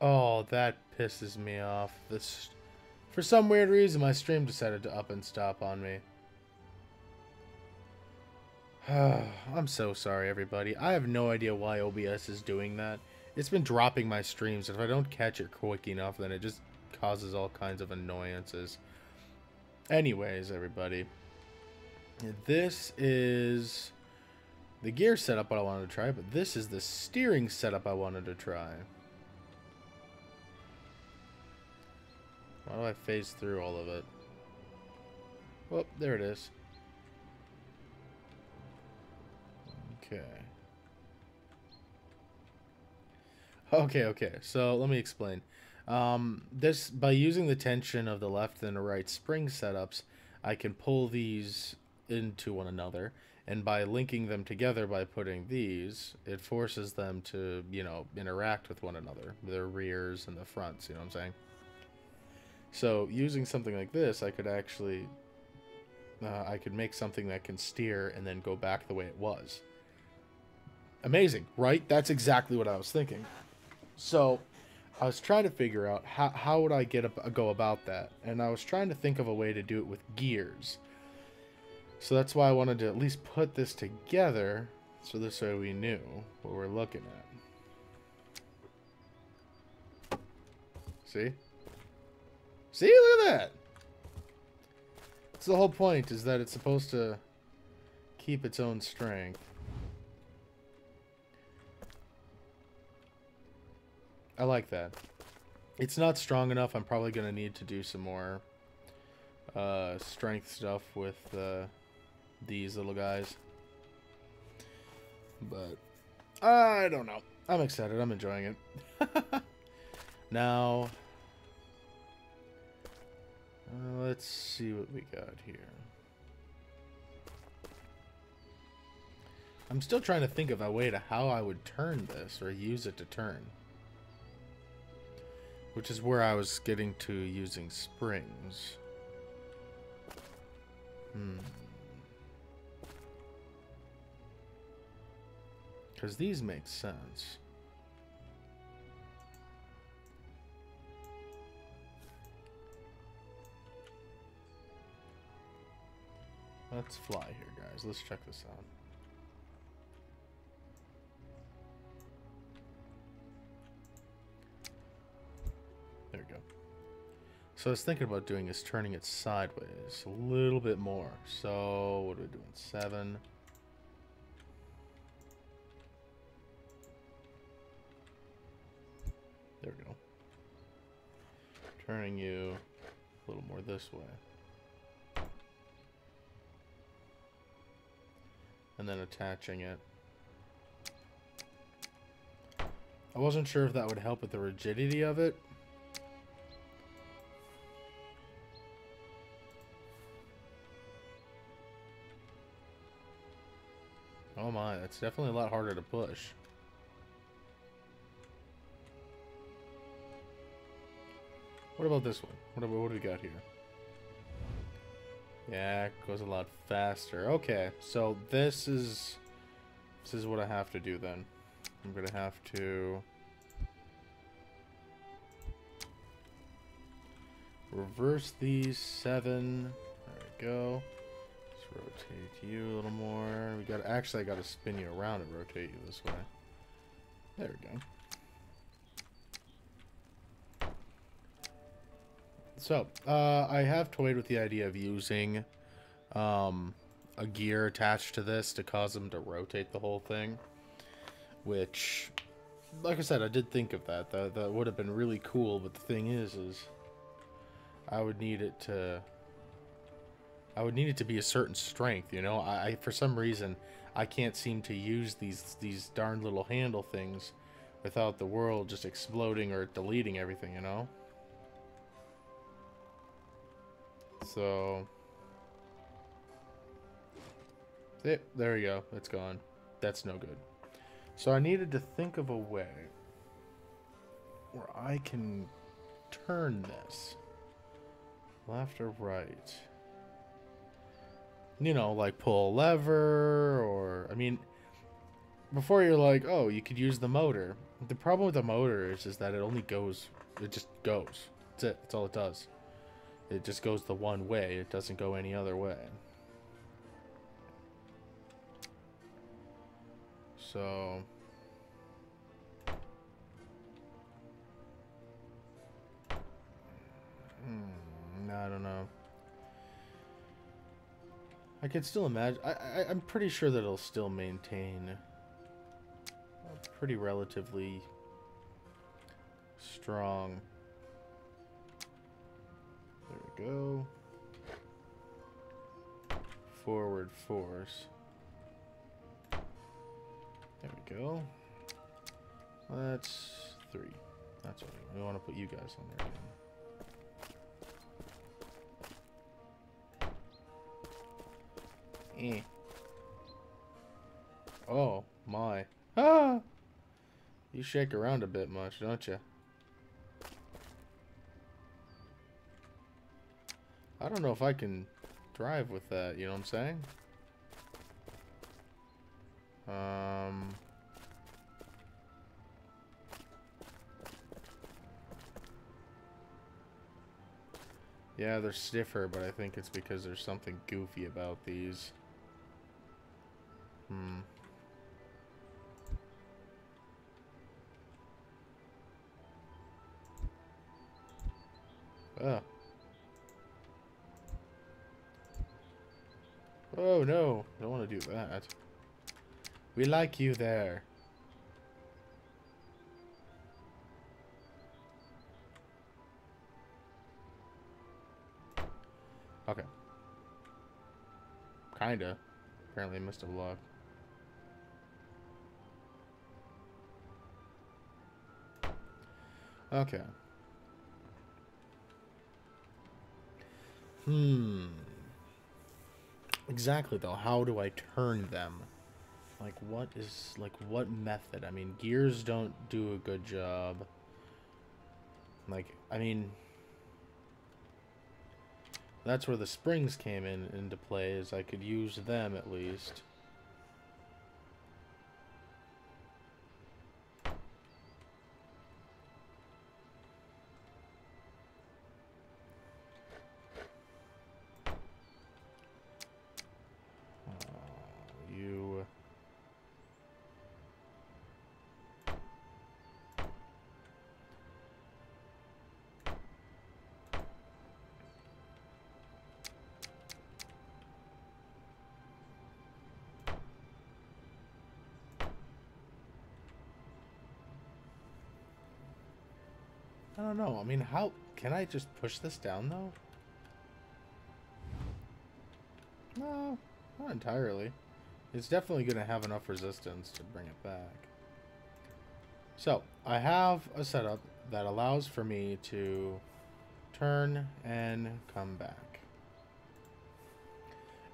Oh, that pisses me off. This, for some weird reason, my stream decided to up and stop on me. I'm so sorry, everybody. I have no idea why OBS is doing that. It's been dropping my streams. If I don't catch it quick enough, then it just causes all kinds of annoyances. Anyways, everybody. This is the gear setup I wanted to try, but this is the steering setup I wanted to try. Why do I phase through all of it? Well, there it is. Okay. Okay. So let me explain. This, by using the tension of the left and the right spring setups, I can pull these into one another, and by linking them together by putting these, it forces them to, you know, interact with one another, their rears and the fronts, you know what I'm saying? So using something like this, I could actually, I could make something that can steer and then go back the way it was. Amazing, right? That's exactly what I was thinking. So I was trying to figure out how would I go about that, and I was trying to think of a way to do it with gears. So that's why I wanted to at least put this together, so this way we knew what we're looking at. See? See? Look at that! That's the whole point, is that it's supposed to keep its own strength. I like that. It's not strong enough. I'm probably going to need to do some more strength stuff with these little guys. But I don't know. I'm excited. I'm enjoying it. Now, let's see what we got here. I'm still trying to think of a way to how I would turn this or use it to turn. Which is where I was getting to using springs. Because these make sense. Let's fly here, guys. Let's check this out. There we go. So I was thinking about doing is turning it sideways a little bit more. So what are we doing? 7. There we go. Turning you a little more this way. And then attaching it. I wasn't sure if that would help with the rigidity of it. Oh my, that's definitely a lot harder to push. What about this one? What do we got here? Yeah, it goes a lot faster. Okay, so this is what I have to do then. I'm gonna have to reverse these 7. There we go. Let's rotate you a little more. I gotta spin you around and rotate you this way. There we go. So, I have toyed with the idea of using a gear attached to this to cause them to rotate the whole thing. Which, like I said, I did think of that. That would have been really cool, but the thing is I would need it to be a certain strength, you know? I for some reason, I can't seem to use these darn little handle things without the world just exploding or deleting everything, you know? So, there we go. It's gone. That's no good. So I needed to think of a way where I can turn this left or right. You know, like pull a lever, or, I mean, before you're like, oh, you could use the motor. The problem with the motor is that it only goes, it just goes. That's it. That's all it does. It just goes the one way. It doesn't go any other way. So... I don't know. I can still imagine. I'm pretty sure that it'll still maintain a pretty relatively strong. There we go. Forward force. There we go. That's 3. That's what we want to put you guys on there again. Oh my. Ah! You shake around a bit much, don't you? I don't know if I can drive with that, you know what I'm saying? Yeah, they're stiffer, but I think it's because there's something goofy about these. Ah. Oh no, don't want to do that. We like you there. Okay. Kinda. Apparently missed a block. Okay. Exactly though, how do I turn them? Like what method? I mean, gears don't do a good job. Like, I mean, that's where the springs came into play, is I could use them at least. I don't know. I mean, how can I just push this down though? No, not entirely. It's definitely going to have enough resistance to bring it back. So, I have a setup that allows for me to turn and come back.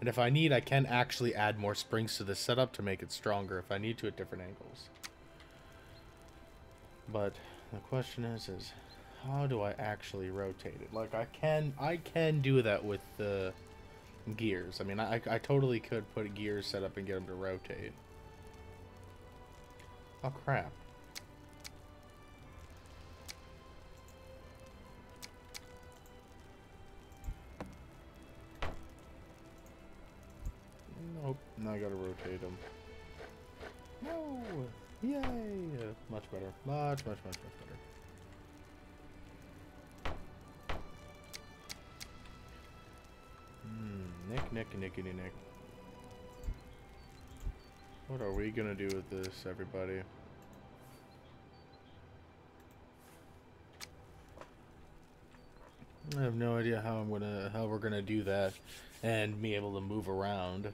And if I need, I can actually add more springs to this setup to make it stronger if I need to at different angles. But the question is how do I actually rotate it? Like, I can do that with the gears. I mean, I totally could put a gear set up and get them to rotate. Oh, crap. Nope, now I gotta rotate them. No! Yay! Much better. Much better. Nick. What are we gonna do with this, everybody? I have no idea how we're gonna do that and be able to move around.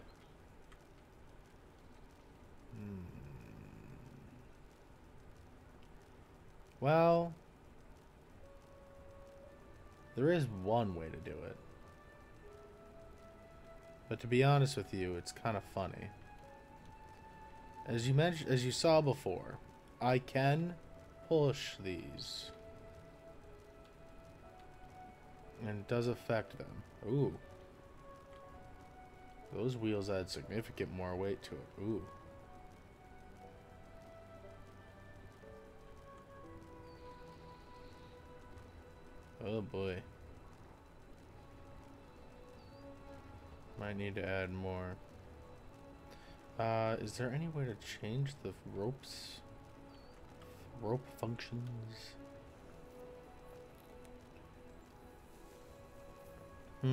Well, there is one way to do it. But to be honest with you, it's kind of funny. As you saw before, I can push these. And it does affect them. Ooh. Those wheels add significant more weight to it. Ooh. Oh boy. Might need to add more. Is there any way to change the ropes? Rope functions? I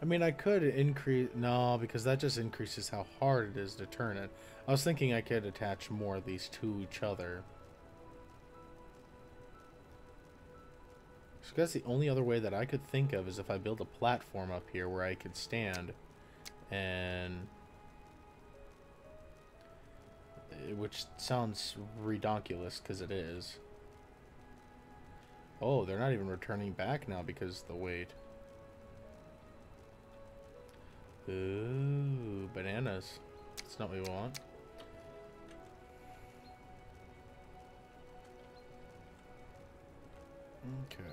mean, I could increase... No, because that just increases how hard it is to turn it. I was thinking I could attach more of these to each other. So I guess the only other way that I could think of is if I build a platform up here where I could stand and... Which sounds redonkulous, because it is. Oh, they're not even returning back now because of the weight. Ooh, bananas. That's not what we want. Okay.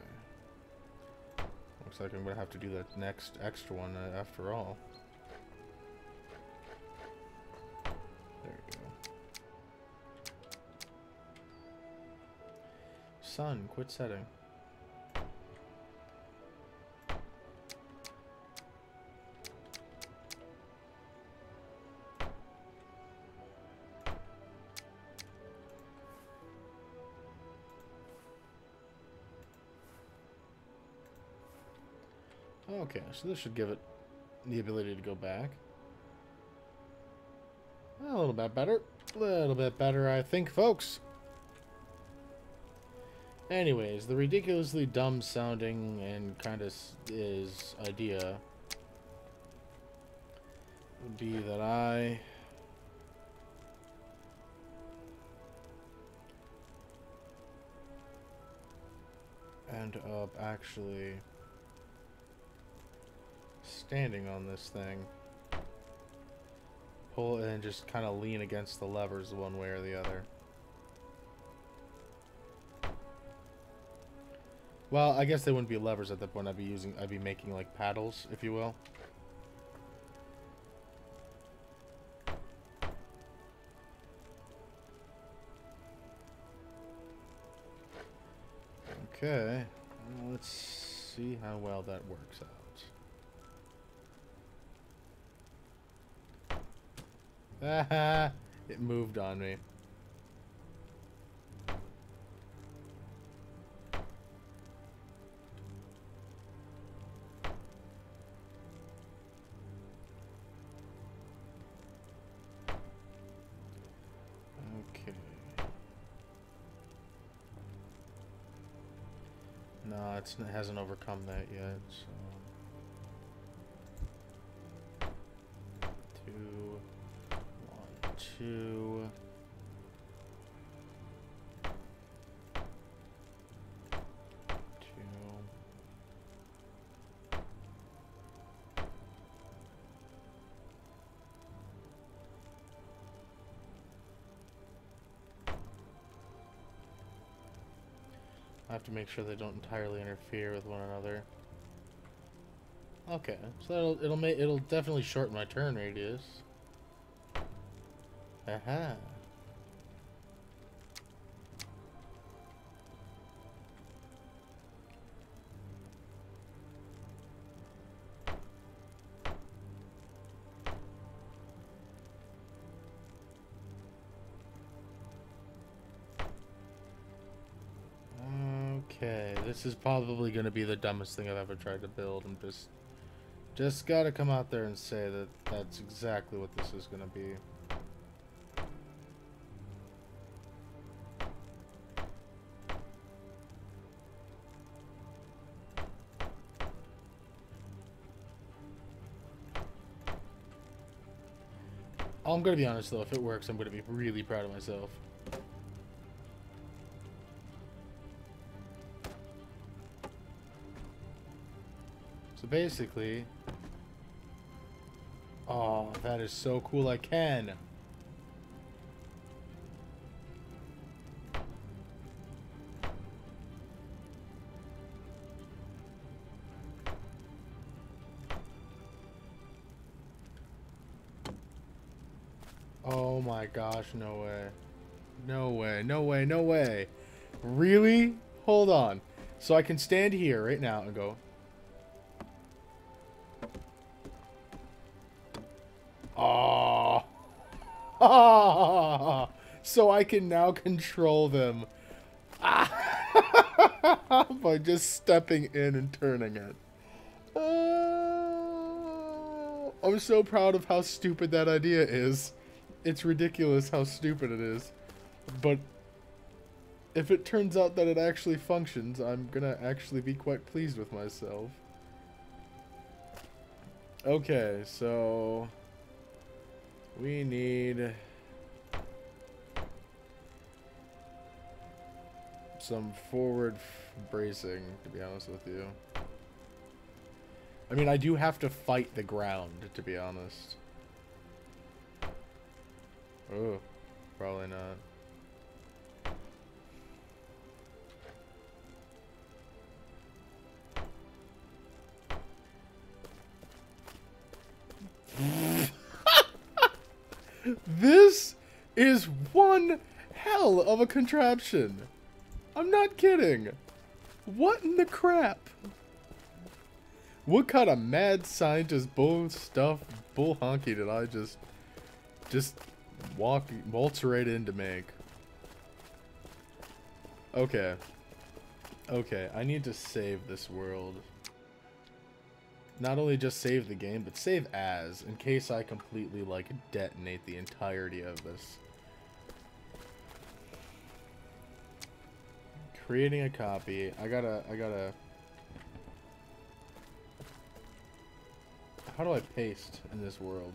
Looks like I'm gonna have to do that next extra one after all. There you go. Sun, quit setting. Okay, so this should give it the ability to go back. A little bit better. A little bit better, I think, folks. Anyways, the ridiculously dumb sounding and kind of is idea would be that I end up actually standing on this thing, pull and just kind of lean against the levers one way or the other. Well, I guess they wouldn't be levers at that point. I'd be making like paddles, if you will. Okay, let's see how well that works out. Haha, it moved on me. No, it hasn't overcome that yet, so... 2, 1, 2... I have to make sure they don't entirely interfere with one another. Okay, so it'll definitely shorten my turn radius. Aha. Okay, this is probably going to be the dumbest thing I've ever tried to build. I'm just gotta come out there and say that that's exactly what this is going to be. I'm going to be honest though, if it works, I'm going to be really proud of myself. So basically... Oh, that is so cool, I can! Oh my gosh, no way. No way, no way, no way! Really? Hold on. So I can stand here right now and go... Oh. Oh. So I can now control them. By just stepping in and turning it. I'm so proud of how stupid that idea is. It's ridiculous how stupid it is. But if it turns out that it actually functions, I'm gonna actually be quite pleased with myself. Okay, so we need some forward bracing, to be honest with you. I mean, I do have to fight the ground, to be honest. Oh, probably not. This is one hell of a contraption. I'm not kidding. What in the crap? What kind of mad scientist bull honky did I just waltz right in to make? Okay. Okay, I need to save this world. Not only just save the game, but save as, in case I completely, like, detonate the entirety of this. Creating a copy. I gotta... How do I paste in this world?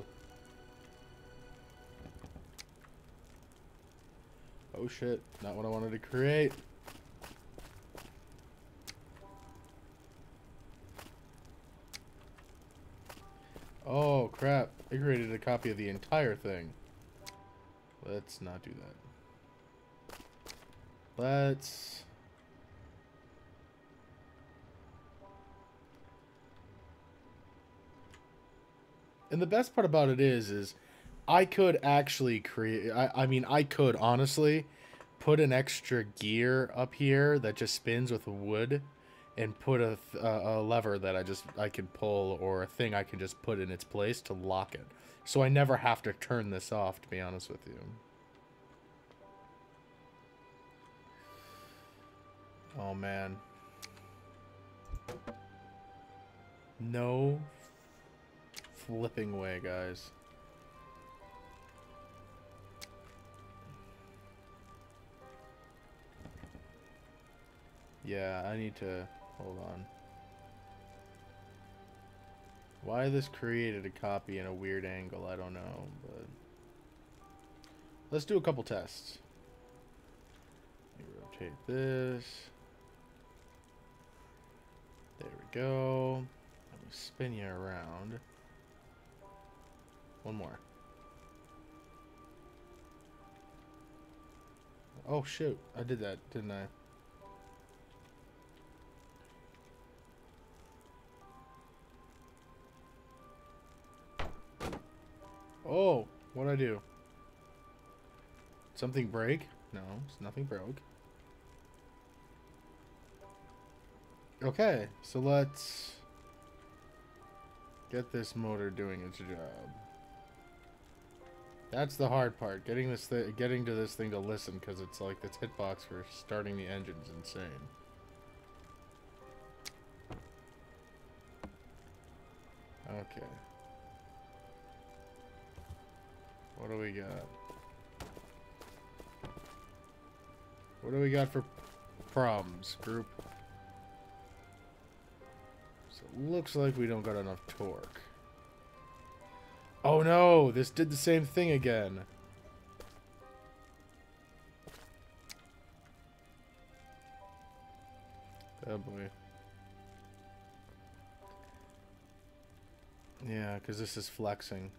Oh shit, not what I wanted to create. Oh crap, I created a copy of the entire thing. Let's not do that. Let's... And the best part about it is I could actually create... I mean, I could honestly put an extra gear up here that just spins with wood, and put a lever that I can pull, or a thing I can just put in its place to lock it. So I never have to turn this off, to be honest with you. Oh, man. No flipping way, guys. Yeah, I need to... Hold on. Why this created a copy in a weird angle, I don't know, but... Let's do a couple tests. Let me rotate this. There we go. Let me spin you around. One more. Oh shoot, I did that, didn't I? Oh, what'd I do? Something break? No, nothing broke. Okay, so let's get this motor doing its job. That's the hard part, getting to this thing to listen, because it's like this hitbox for starting the engine's insane. Okay. What do we got? What do we got for problems, group? So it looks like we don't got enough torque. Oh no, this did the same thing again. Oh boy. Yeah, because this is flexing.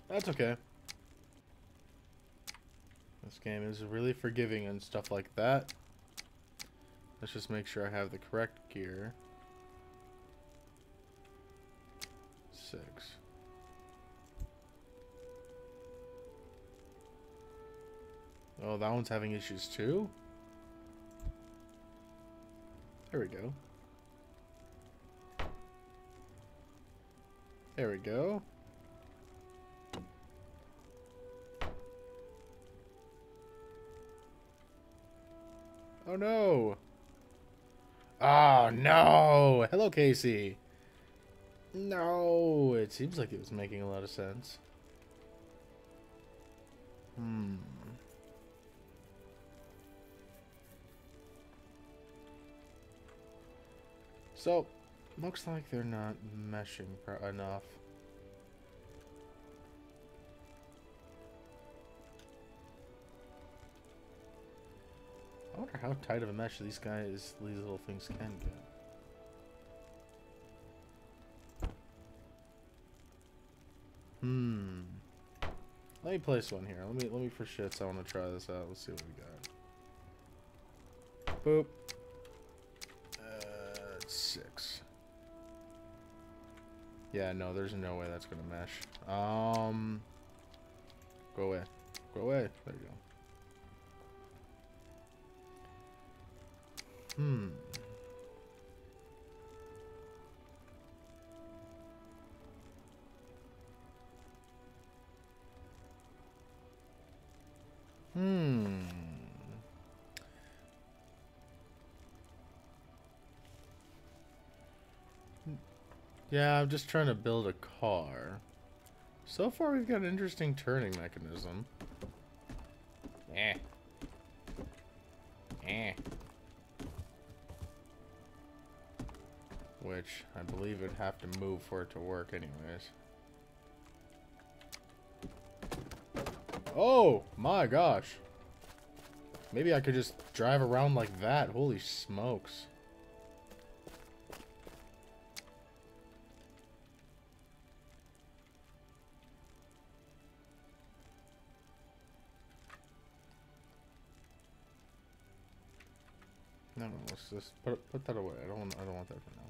That's okay. This game is really forgiving and stuff like that. Let's just make sure I have the correct gear. 6. Oh, that one's having issues too? There we go. There we go. Oh no! Oh no! Hello, Casey! No! It seems like it was making a lot of sense. So, looks like they're not meshing enough. I wonder how tight of a mesh these little things can get. Let me place one here. Let me for shits. I want to try this out. Let's see what we got. Boop. 6. Yeah, no, there's no way that's gonna mesh. Go away. Go away. There you go. Yeah, I'm just trying to build a car. So far, we've got an interesting turning mechanism. Which, I believe would have to move for it to work anyways. Oh, my gosh. Maybe I could just drive around like that. Holy smokes. No, let's just put that away. I don't want that for now.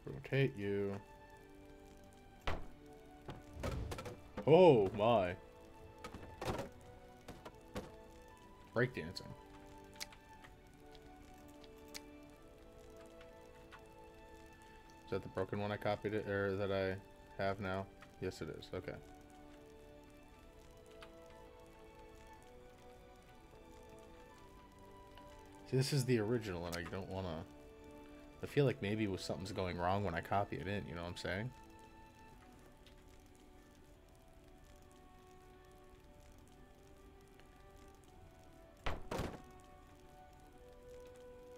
Rotate you. Oh my. Breakdancing. Is that the broken one I copied it, or that I have now? Yes, it is. Okay. See, this is the original, and I don't want to... I feel like maybe something's going wrong when I copy it in, you know what I'm saying?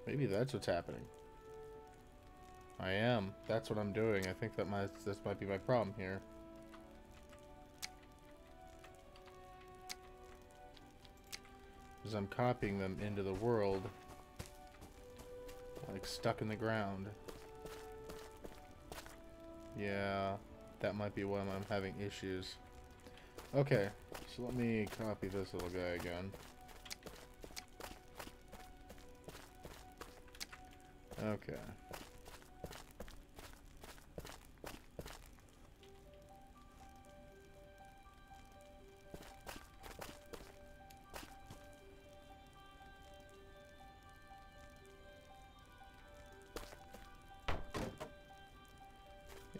Maybe that's what's happening. I am. That's what I'm doing. I think that this might be my problem here. Because I'm copying them into the world. Like stuck in the ground. Yeah, that might be why I'm having issues. Okay, so let me copy this little guy again. Okay.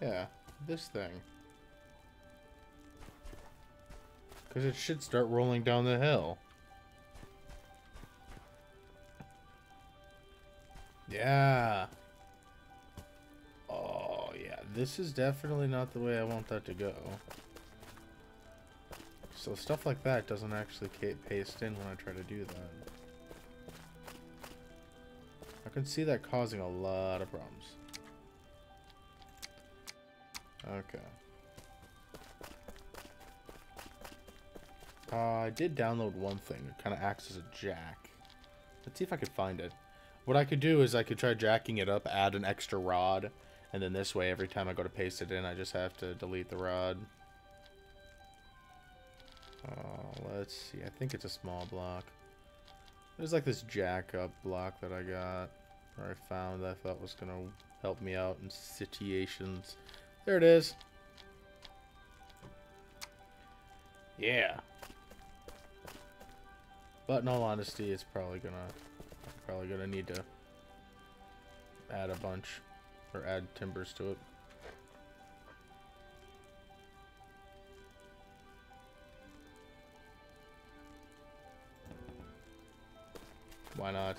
Yeah, this thing. Because it should start rolling down the hill. Yeah. Oh, yeah. This is definitely not the way I want that to go. So stuff like that doesn't actually paste in when I try to do that. I can see that causing a lot of problems. Okay. I did download one thing. It kind of acts as a jack. Let's see if I could find it. What I could do is I could try jacking it up, add an extra rod, and then this way every time I go to paste it in, I just have to delete the rod. Let's see. I think it's a small block. There's like this jack up block that I got, or I found that I thought was going to help me out in situations. There it is. Yeah. But in all honesty, it's probably gonna need to add a bunch or add timbers to it. Why not?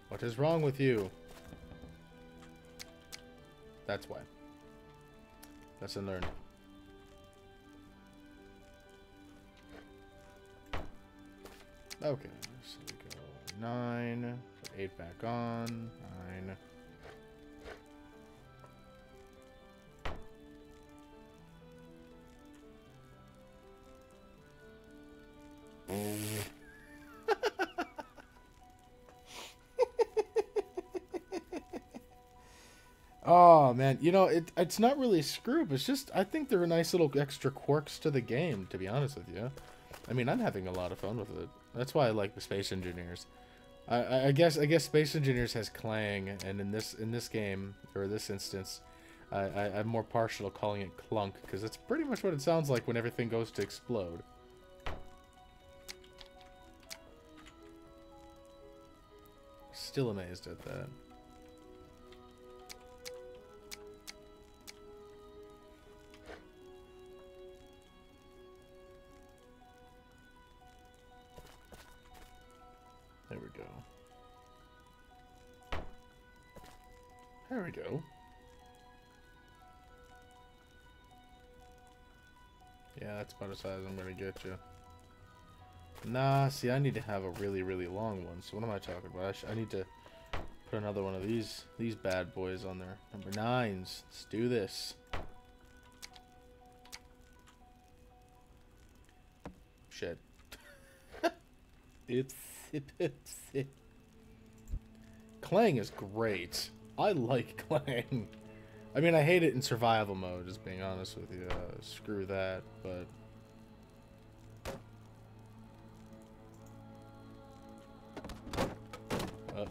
What is wrong with you? That's why. Lesson learned. Okay, so we go 9, put 8 back on, 9. Oh man, you know it's not really a screw-up. It's just I think there are nice little extra quirks to the game. To be honest with you, I mean I'm having a lot of fun with it. That's why I like the Space Engineers. I guess Space Engineers has Clang, and in this game or this instance, I'm more partial to calling it Clunk because that's pretty much what it sounds like when everything goes to explode. Still amazed at that. There we go. There we go. Yeah, that's about as high as I'm gonna get you. Nah, see, I need to have a really, really long one. So what am I talking about? I need to put another one of these bad boys on there. Number 9s. Let's do this. Shit. Oops. Clang is great. I like Clang. I mean, I hate it in survival mode, just being honest with you. Screw that, but... Uh-oh.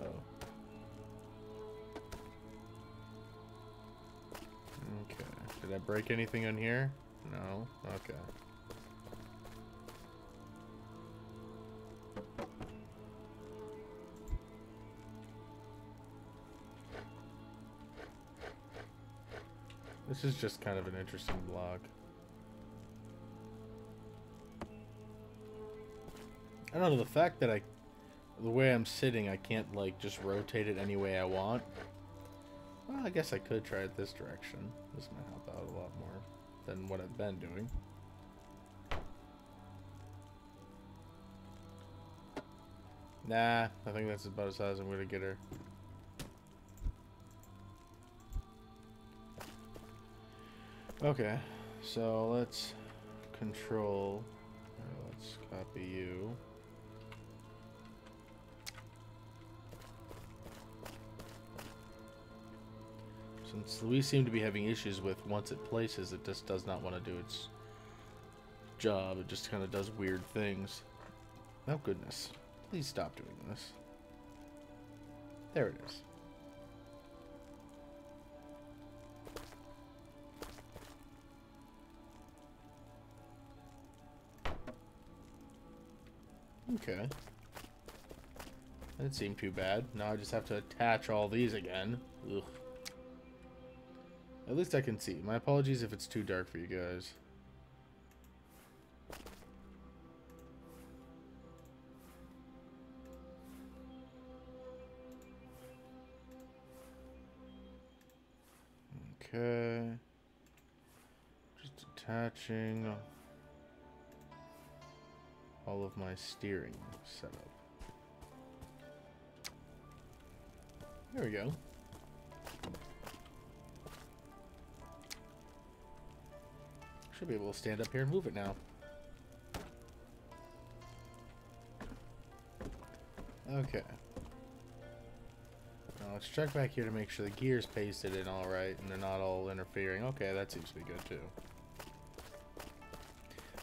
Okay. Did I break anything on here? No? Okay. This is just kind of an interesting block. I don't know, the fact that the way I'm sitting, I can't, like, just rotate it any way I want. Well, I guess I could try it this direction. This might help out a lot more than what I've been doing. Nah, I think that's about as high as I'm going to get her. Okay, so let's control, let's copy you. Since we seem to be having issues with once it places, it just does not want to do its job. It just kind of does weird things. Oh goodness, please stop doing this. There it is. Okay. That didn't seem too bad. Now I just have to attach all these again. Ugh. At least I can see. My apologies if it's too dark for you guys. Okay. Just attaching all of my steering setup. There we go. Should be able to stand up here and move it now. Okay. Now let's check back here to make sure the gear's pasted in all right and they're not all interfering. Okay, that seems to be good too.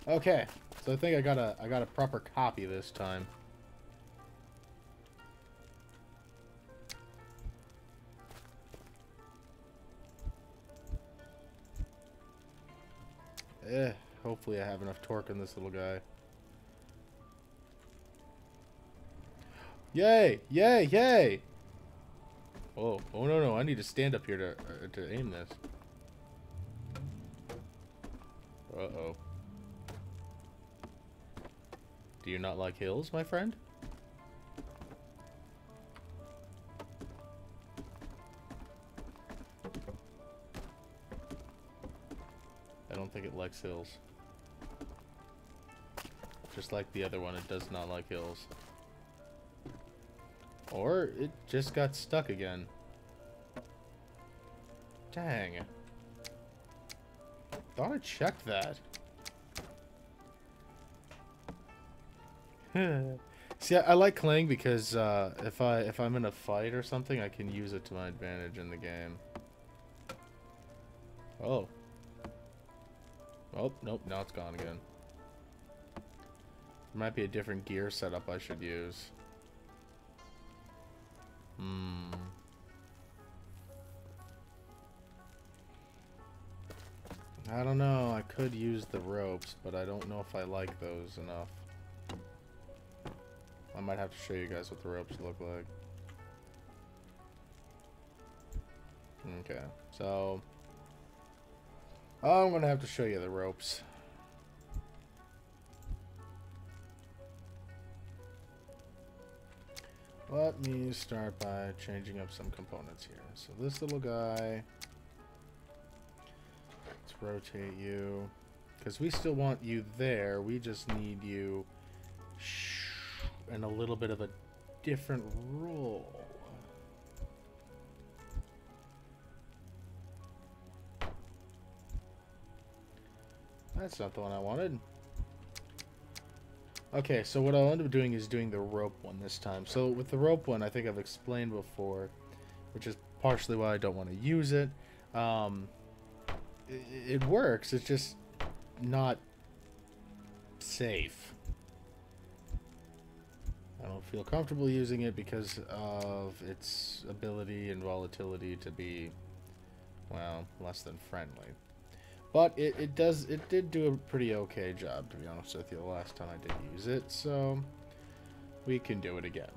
Okay, so I think I got a proper copy this time. Hopefully I have enough torque in this little guy. Yay! Yay! Yay! Oh, oh no, no, I need to stand up here to aim this. Uh-oh. Do you not like hills, my friend? I don't think it likes hills. Just like the other one, it does not like hills. Or it just got stuck again. Dang. Thought I checked that. See, I like Clang because if I'm in a fight or something, I can use it to my advantage in the game. Oh. Oh, nope, now it's gone again. There might be a different gear setup I should use. I don't know, I could use the ropes, but I don't know if I like those enough. I might have to show you guys what the ropes look like. Okay, so I'm gonna have to show you the ropes. Let me start by changing up some components here. So this little guy, let's rotate you, because we still want you there. We just need you in a little bit of a different role. That's not the one I wanted. Okay, so what I'll end up doing is doing the rope one this time. So with the rope one, I think I've explained before, which is partially why I don't want to use it. It works, it's just not safe. I don't feel comfortable using it because of its ability and volatility to be, well, less than friendly. But it did do a pretty okay job, to be honest with you, the last time I did use it, so we can do it again.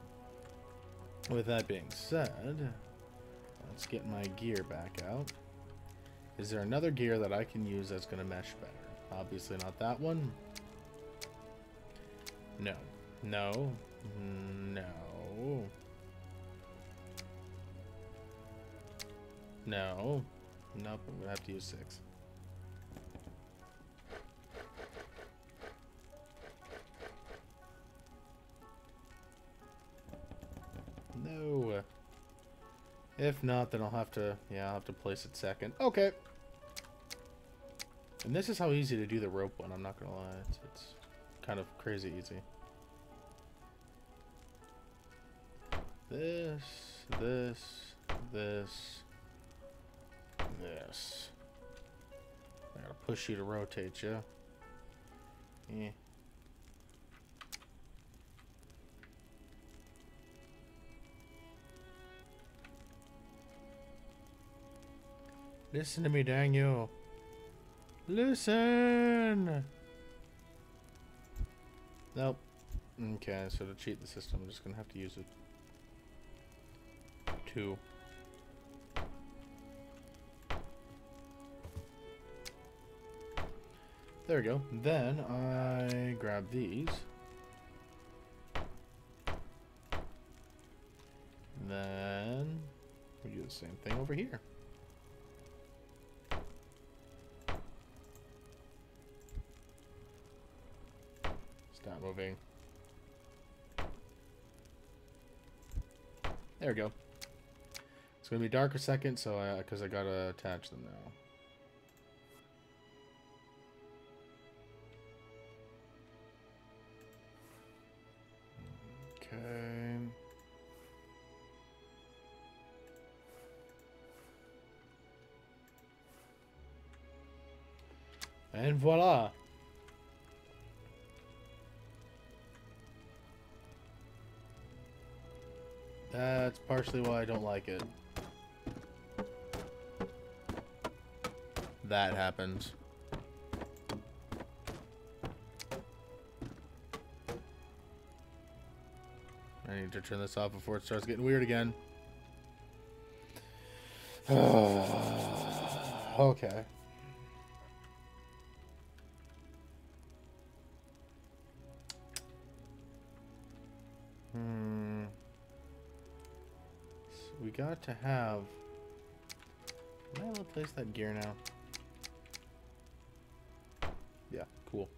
With that being said, let's get my gear back out. Is there another gear that I can use that's going to mesh better? Obviously not that one. No. No. No. No. Nope, I'm going to have to use 6. No. If not, then I'll have to, yeah, I'll have to place it second. Okay. And this is how easy to do the rope one, I'm not gonna lie. It's kind of crazy easy. This, this, this, this. I gotta push you to rotate you. Yeah. Listen to me, Daniel. Listen! Nope. Okay, so to cheat the system, I'm just gonna have to use it. 2. There we go. Then I grab these. Then we do the same thing over here. Stop moving. There we go. It's gonna be dark a second, so because I gotta attach them now. Okay. And voila. That's partially why I don't like it. That happens. I need to turn this off before it starts getting weird again. Okay. So we got to have... Am I able to place that gear now? Yeah, cool.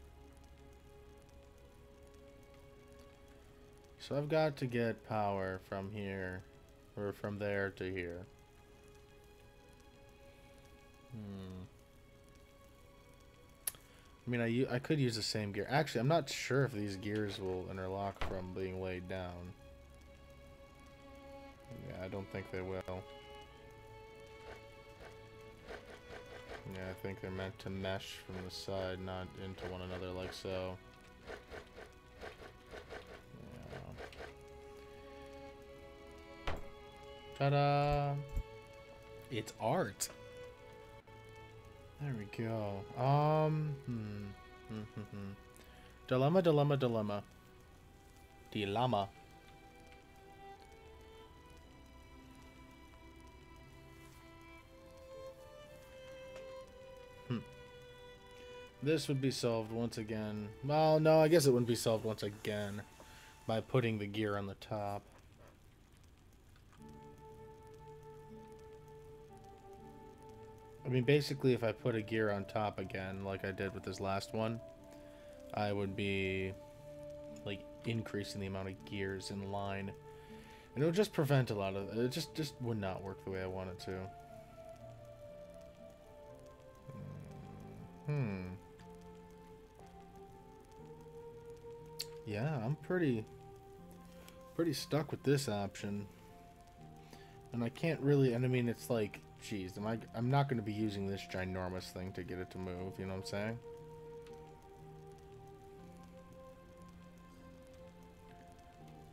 So I've got to get power from here, or from there to here. I mean, I could use the same gear. Actually, I'm not sure if these gears will interlock from being laid down. Yeah, I don't think they will. Yeah, I think they're meant to mesh from the side, not into one another like so. Yeah. Ta-da! It's art! There we go. Dilemma, dilemma, dilemma. Dilemma. This would be solved once again. Well, no, I guess it wouldn't be solved once again by putting the gear on the top. I mean, basically, if I put a gear on top again, like I did with this last one, I would be, like, increasing the amount of gears in line. And it would just prevent a lot of... It just would not work the way I want it to. Yeah, I'm pretty stuck with this option. And I can't really... And I mean, it's like... Jeez, I'm not going to be using this ginormous thing to get it to move, you know what I'm saying?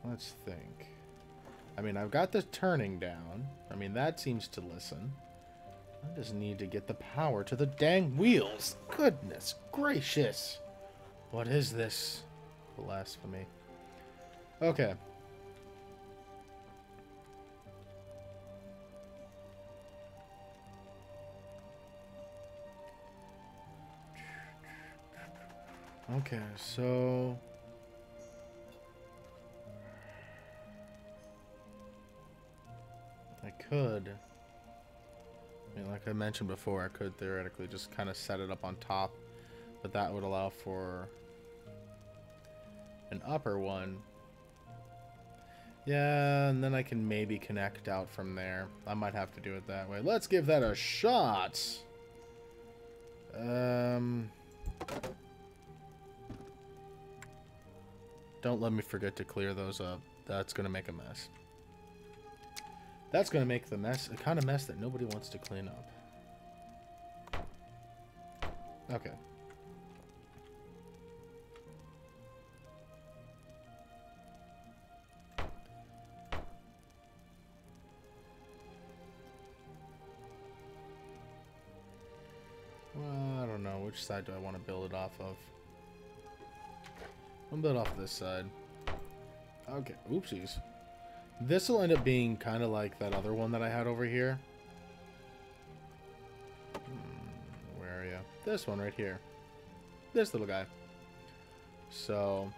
Let's think. I mean, I've got the turning down. I mean, that seems to listen. I just need to get the power to the dang wheels. Goodness gracious. What is this? Blasphemy. Okay. Okay, so... I could... I mean, like I mentioned before, I could theoretically just kind of set it up on top, but that would allow for an upper one. Yeah, and then I can maybe connect out from there. I might have to do it that way. Let's give that a shot! Don't let me forget to clear those up. That's going to make a mess. That's going to make the mess, a kind of mess that nobody wants to clean up. Okay. Well, I don't know. Which side do I want to build it off of? I'll build off this side. Okay. Oopsies. This will end up being kind of like that other one that I had over here. Where are you? This one right here. This little guy. So...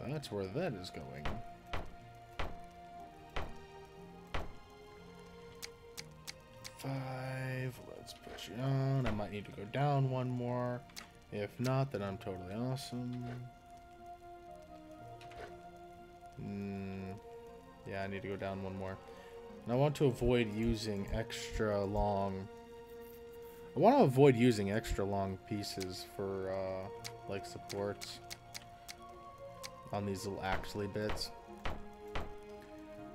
that's where that is going. Five. Let's put you on. I might need to go down one more. If not, then I'm totally awesome. Yeah, I need to go down one more. And I want to avoid using extra long... I want to avoid using extra long pieces for, like, supports on these little axle bits.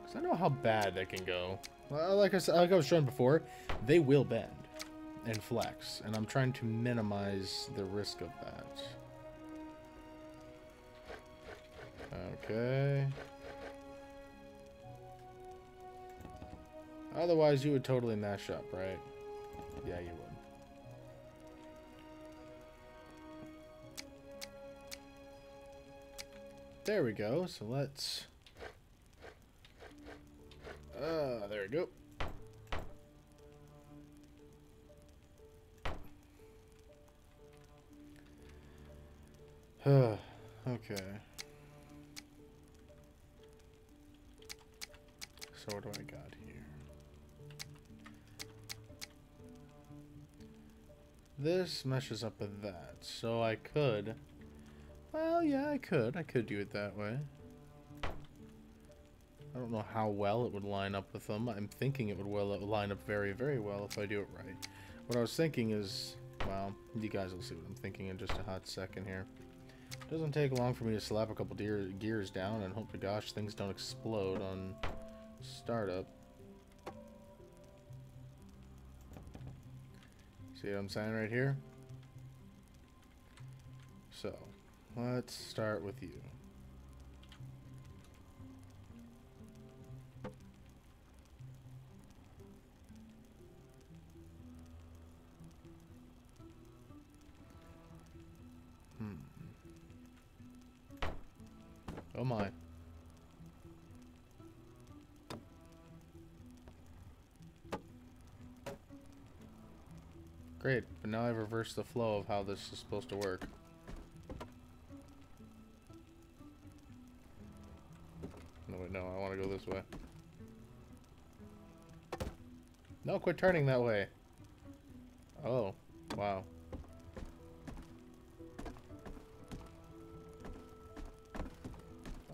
Because I know how bad they can go. Like I was showing before, they will bend and flex, and I'm trying to minimize the risk of that. Okay. Otherwise, you would totally mash up, right? Yeah, you would. There we go. So let's... there we go. Okay. So what do I got here? This meshes up with that. So I could... Well, yeah, I could. I could do it that way. I don't know how well it would line up with them. I'm thinking it would line up very, very well if I do it right. What I was thinking is... Well, you guys will see what I'm thinking in just a hot second here. Doesn't take long for me to slap a couple gears down and hope to gosh things don't explode on startup. See what I'm saying right here? So, let's start with you. Oh my. Great, but now I've reversed the flow of how this is supposed to work. No, wait, no, I want to go this way. No, quit turning that way. Oh, wow.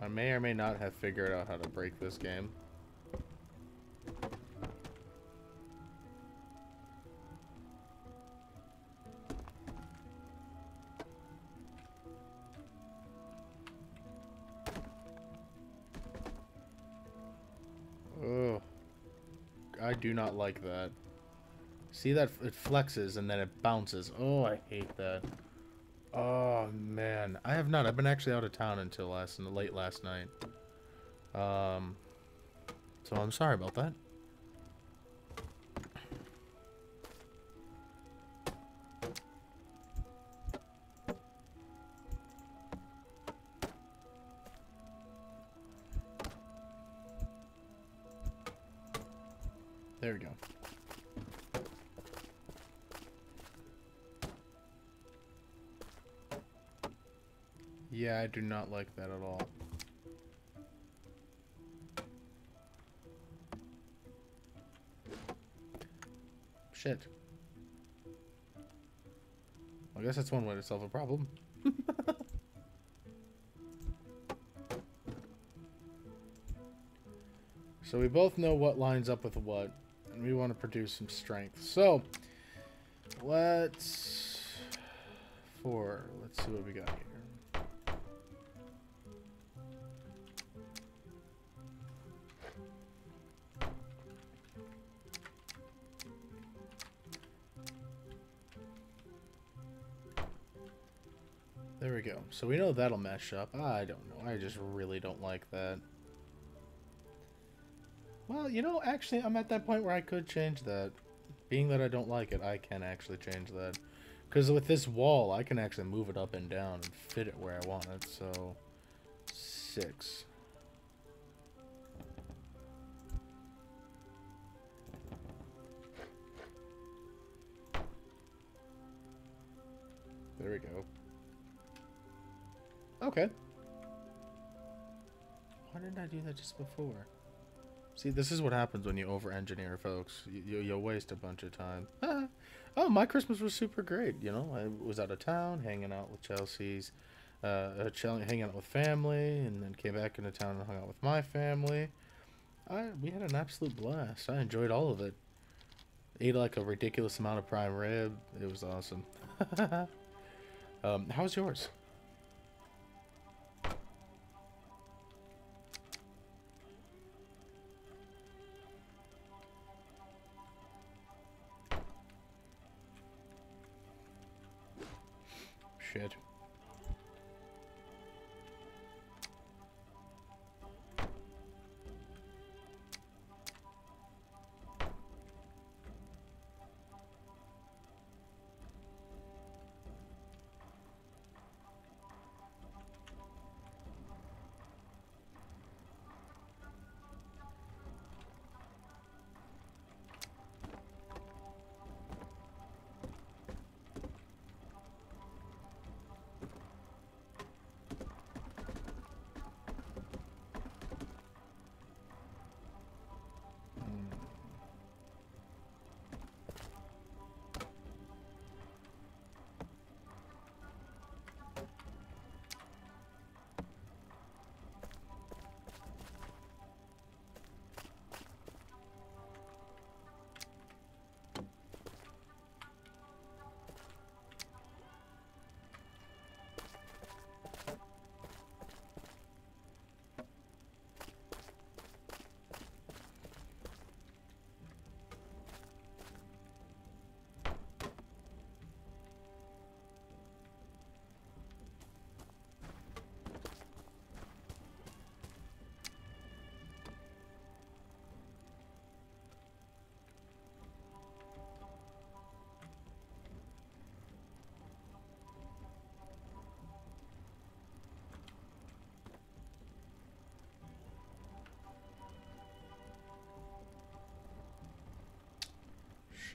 I may or may not have figured out how to break this game. Oh, I do not like that. See that it flexes and then it bounces. Oh, I hate that. Oh man, I have not. I've been actually out of town until late last night. So I'm sorry about that. There we go. Yeah, I do not like that at all. Shit. I guess that's one way to solve a problem. So we both know what lines up with what, and we want to produce some strength. So, let's see what we got here. There we go. So we know that'll mesh up. I don't know. I just really don't like that. Well, you know, actually, I'm at that point where I could change that. Being that I don't like it, I can actually change that. Because with this wall, I can actually move it up and down and fit it where I want it. So, 6. There we go. Okay. Why didn't I do that just before? See, this is what happens when you over-engineer, folks. You'll waste a bunch of time. Oh, my Christmas was super great, you know. I was out of town, hanging out with Chelsea's, hanging out with family, and then came back into town and hung out with my family. We had an absolute blast. I enjoyed all of it. Ate like a ridiculous amount of prime rib. It was awesome. How's yours? Shit.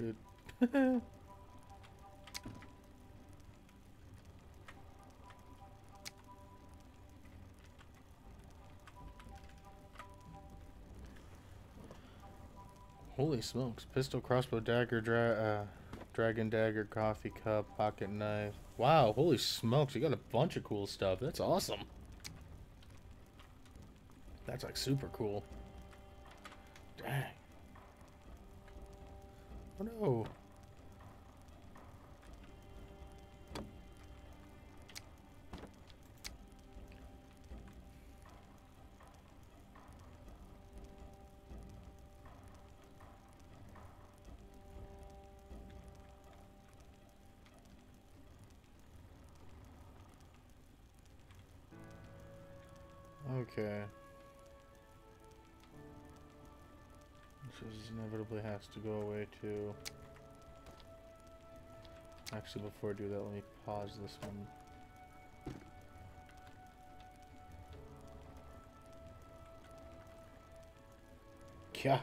shit. Holy smokes. Pistol, crossbow, dagger, dragon dagger, coffee cup, pocket knife. Wow, holy smokes. You got a bunch of cool stuff. That's awesome. That's like super cool. Dang. Oh no. Okay. This inevitably has to go away too. Actually, before I do that, let me pause this one. Yeah.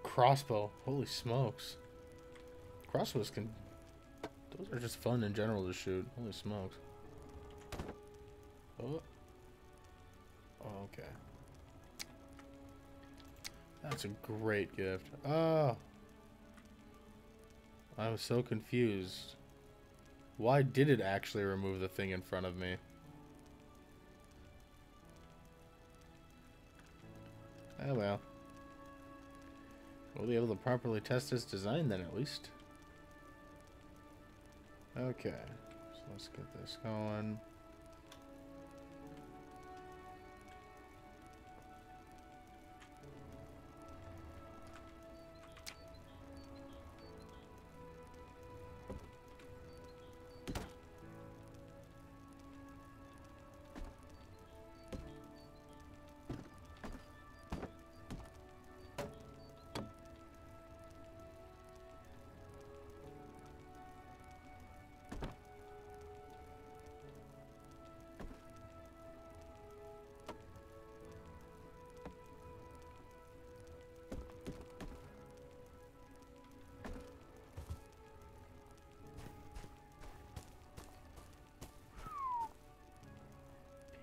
Crossbow. Holy smokes. Crossbows can... Those are just fun in general to shoot. Holy smokes. Oh. Oh, okay. That's a great gift. Oh. I'm so confused. Why did it actually remove the thing in front of me? Oh well. We'll be able to properly test this design then, at least. Okay. So let's get this going.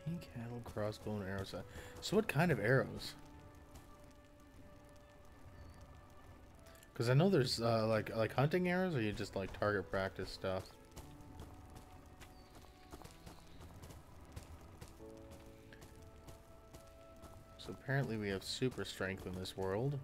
Pink handle, crossbow, and arrow sight. So what kind of arrows? Because I know there's like hunting arrows, or you just like target practice stuff. So apparently we have super strength in this world.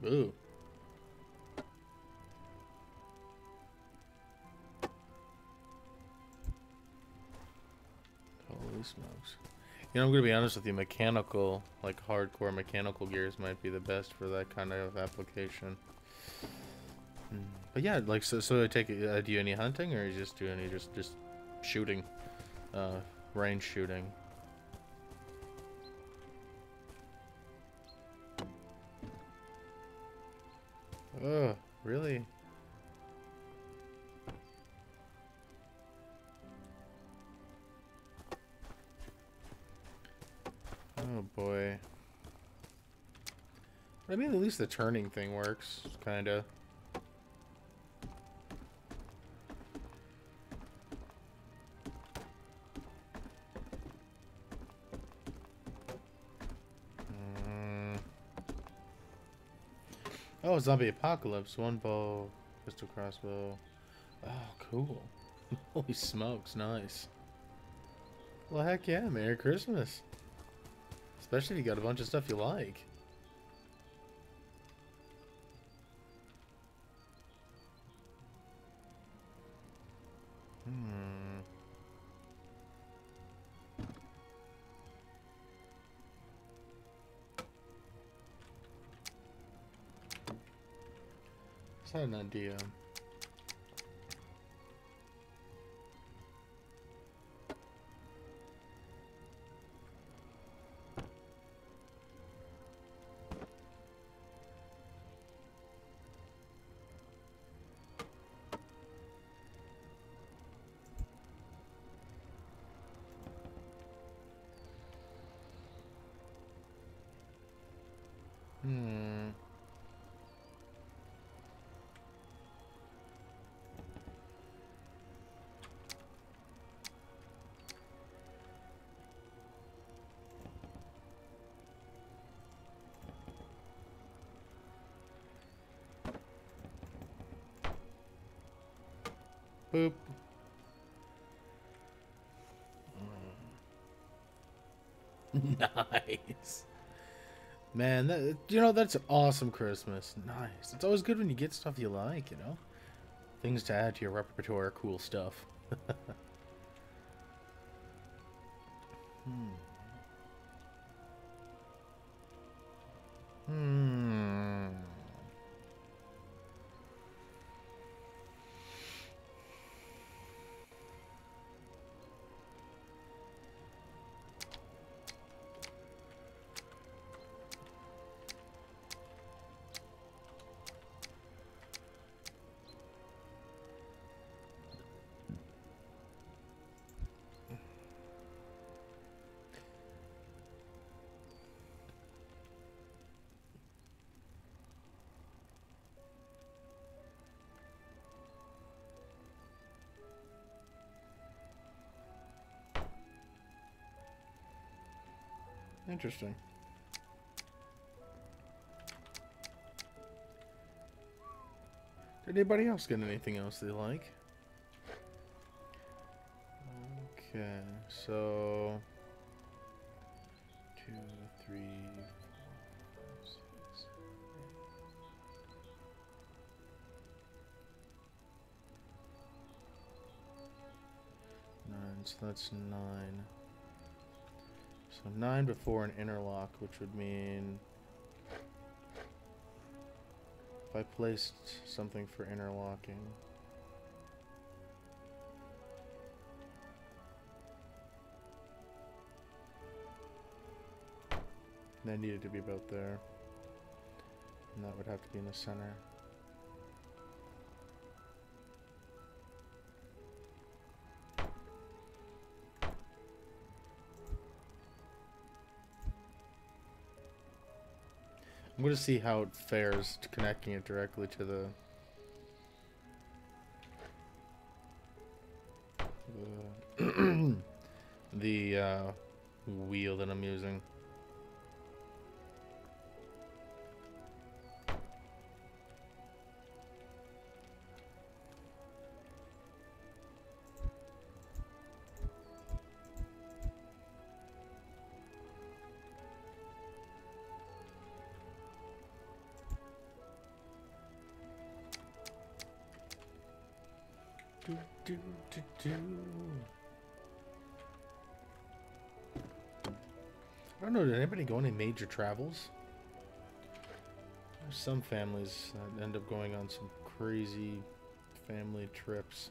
Ooh. Holy smokes. You know, I'm gonna be honest with you, mechanical, like hardcore mechanical gears might be the best for that kind of application. But yeah, like, so I take it, do you any hunting, or you just do any just shooting, range shooting? Oh, really? Oh boy. I mean, at least the turning thing works, kinda. Oh, zombie apocalypse. One bow, pistol, crossbow. Oh, cool. Holy smokes, nice. Well, heck yeah, Merry Christmas. Especially if you got a bunch of stuff you like. just had an idea. Hmm. Boop. Nice. Man, that, you know, that's awesome Christmas. Nice. It's always good when you get stuff you like, you know? Things to add to your repertoire, cool stuff. Hmm. Hmm. Interesting. Did anybody else get anything else they like? Okay, so 2, 3, 4, 5, 6, 8, 9. So that's 9. So 9 before an interlock, which would mean if I placed something for interlocking. That needed to be about there. And that would have to be in the center. I'm going to see how it fares to connecting it directly to the wheel that I'm using. Do, do, do. I don't know, did anybody go on any major travels? There's some families that end up going on some crazy family trips.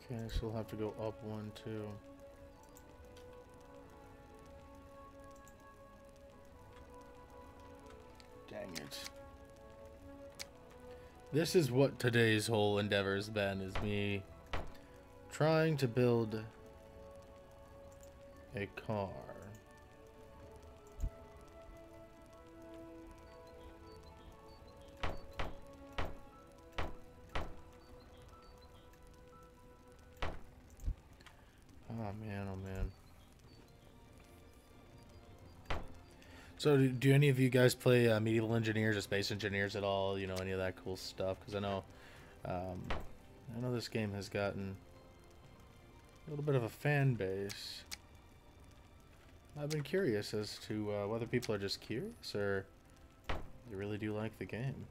Okay, so we'll have to go up 1, 2. Dang it. This is what today's whole endeavor's been, is me trying to build a car. Oh man, oh man. So, do any of you guys play Medieval Engineers or Space Engineers at all? You know, any of that cool stuff? Because um, I know this game has gotten a little bit of a fan base. I've been curious as to whether people are just curious or they really do like the game.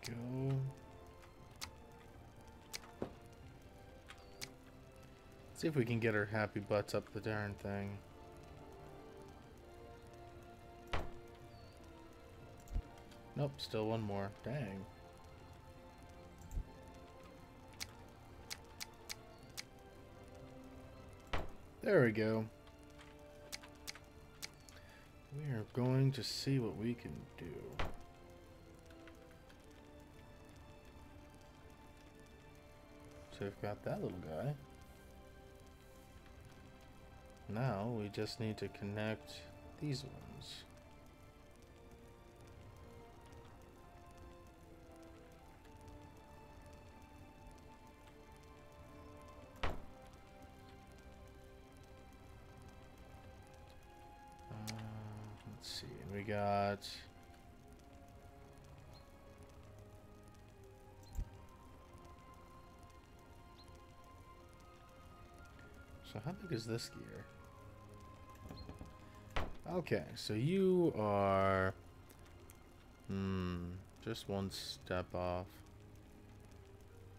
Go. See if we can get our happy butts up the darn thing. Nope, still one more. Dang. There we go. We are going to see what we can do. So we've got that little guy. Now we just need to connect these ones. Let's see, we got... So how big is this gear? Okay, so you are... just one step off.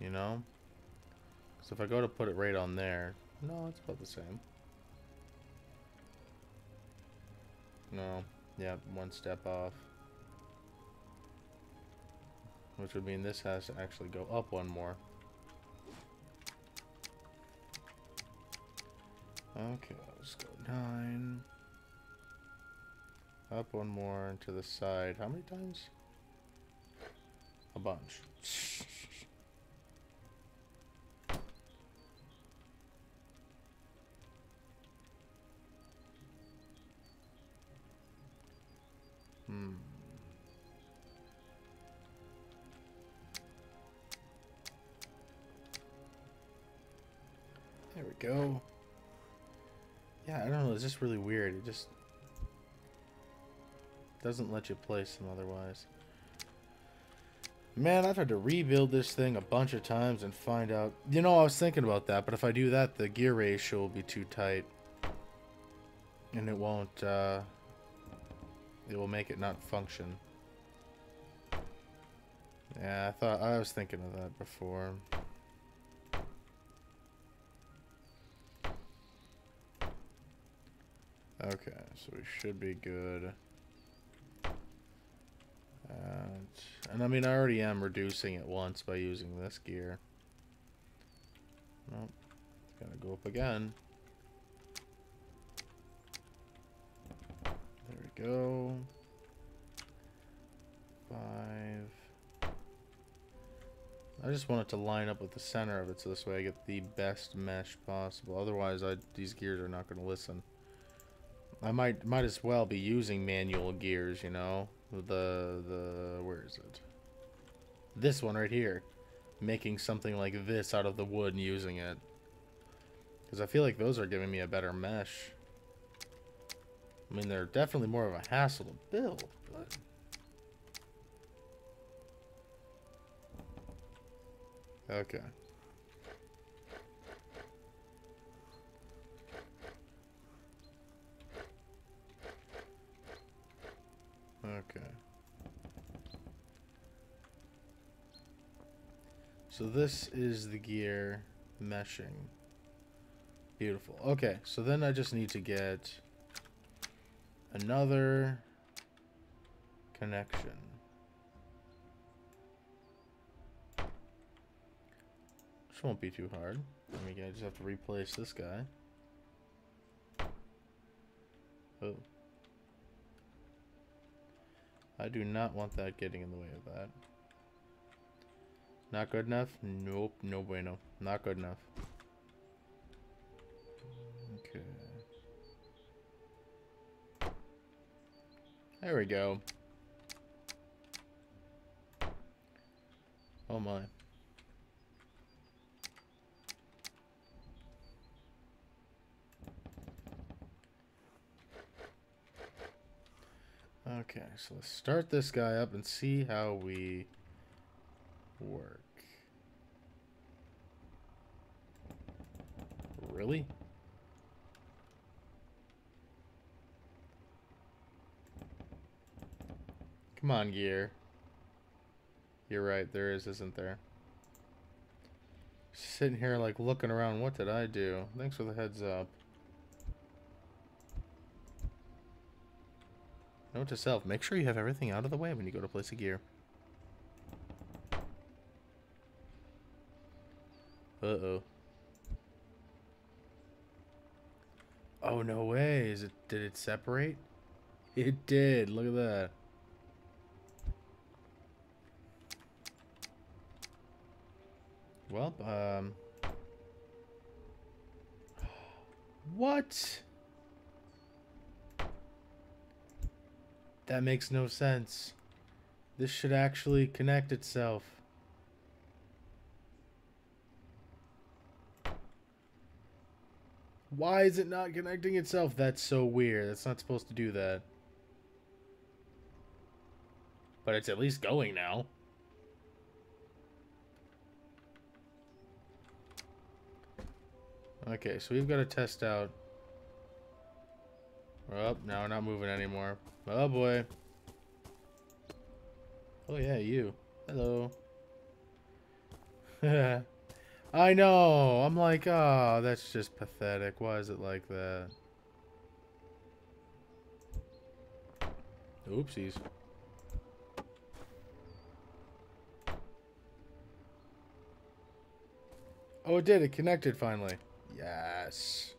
You know? So if I go to put it right on there... No, it's about the same. No. Yeah, one step off. Which would mean this has to actually go up one more. Okay, let's go 9. Up one more and to the side. How many times? A bunch. There we go. Yeah, I don't know. It's just really weird. It just doesn't let you place them otherwise. Man, I've had to rebuild this thing a bunch of times and find out... You know, I was thinking about that, but if I do that, the gear ratio will be too tight. And it won't, it will make it not function. Yeah, I was thinking of that before. Okay, so we should be good. And I mean, I already am reducing it once by using this gear. Nope. Gotta go up again. There we go. 5. I just want it to line up with the center of it so this way I get the best mesh possible. Otherwise, these gears are not going to listen. I might as well be using manual gears, you know. Where is it? This one right here. Making something like this out of the wood and using it. Because I feel like those are giving me a better mesh. I mean, they're definitely more of a hassle to build, but... Okay. Okay. So this is the gear meshing. Beautiful. Okay, so then I just need to get another connection. Which won't be too hard. I mean, I just have to replace this guy. Oh. I do not want that getting in the way of that. Not good enough? Nope, no bueno. Not good enough. There we go. Oh my. Okay, so let's start this guy up and see how we work. Really? Come on, gear. You're right, there is, isn't there? Sitting here like looking around, what did I do? Thanks for the heads up. Note to self, make sure you have everything out of the way when you go to place a gear. Uh-oh. Oh, no way. Did it separate? It did. Look at that. Well, what? That makes no sense. This should actually connect itself. Why is it not connecting itself? That's so weird. That's not supposed to do that. But it's at least going now. Okay, so we've got to test out. Oh, now we're not moving anymore. Oh boy. Oh yeah, you. Hello. I know. I'm like, oh, that's just pathetic. Why is it like that? Oopsies. Oh, it did. It connected finally. Yes.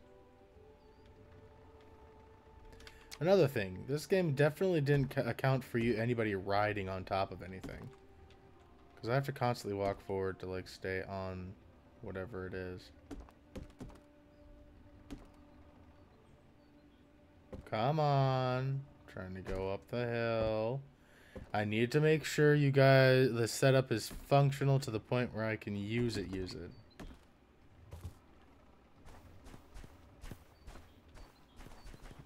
Another thing. This game definitely didn't account for anybody riding on top of anything. Because I have to constantly walk forward to, like, stay on whatever it is. Come on. Trying to go up the hill. I need to make sure you guys, the setup is functional to the point where I can use it.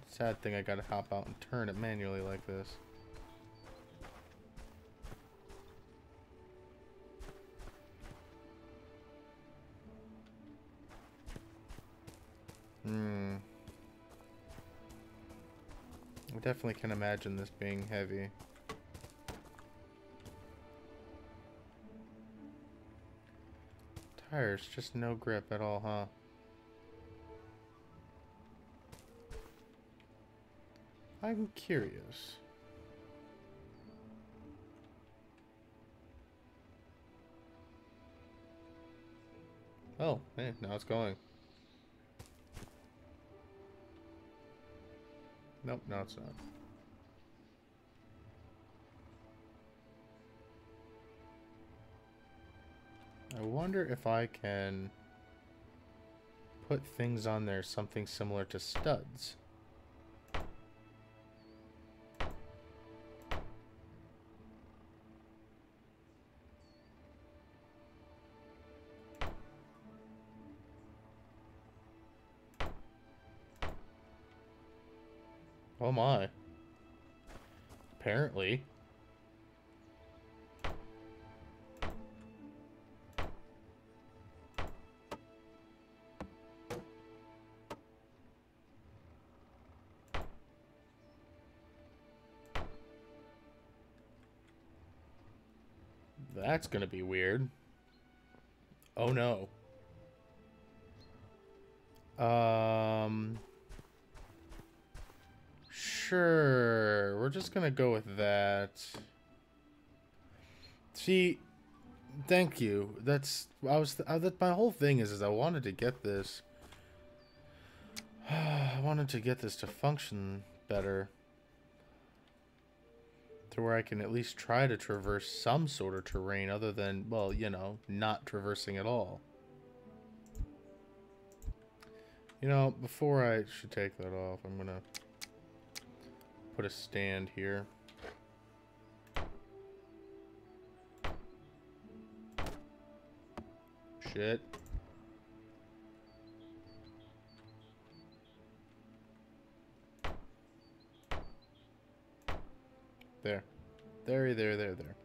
Sad thing, I gotta hop out and turn it manually like this. I definitely can imagine this being heavy. Tires, just no grip at all, huh? I'm curious. Oh, hey, now it's going. Nope, no it's not. I wonder if I can put things on there, something similar to studs. Oh my. Apparently. That's gonna be weird. Oh no. Sure. We're just gonna go with that. See, thank you. That's my whole thing is I wanted to get this. I wanted to get this to function better, to where I can at least try to traverse some sort of terrain other than, well, you know, not traversing at all. You know, before I should take that off, I'm gonna put a stand here. Shit. There. There.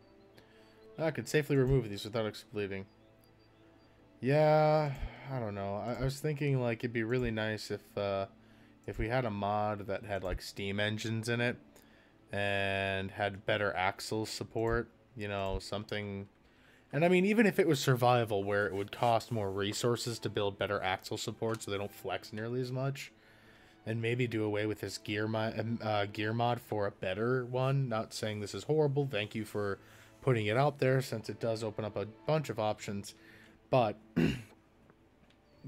I could safely remove these without exploding. Yeah, I don't know. I was thinking like it'd be really nice if we had a mod that had like steam engines in it and had better axle support, you know, something. And I mean, even if it was survival where it would cost more resources to build better axle support so they don't flex nearly as much, and maybe do away with this gear mod for a better one. Not saying this is horrible. Thank you for putting it out there, since it does open up a bunch of options. But,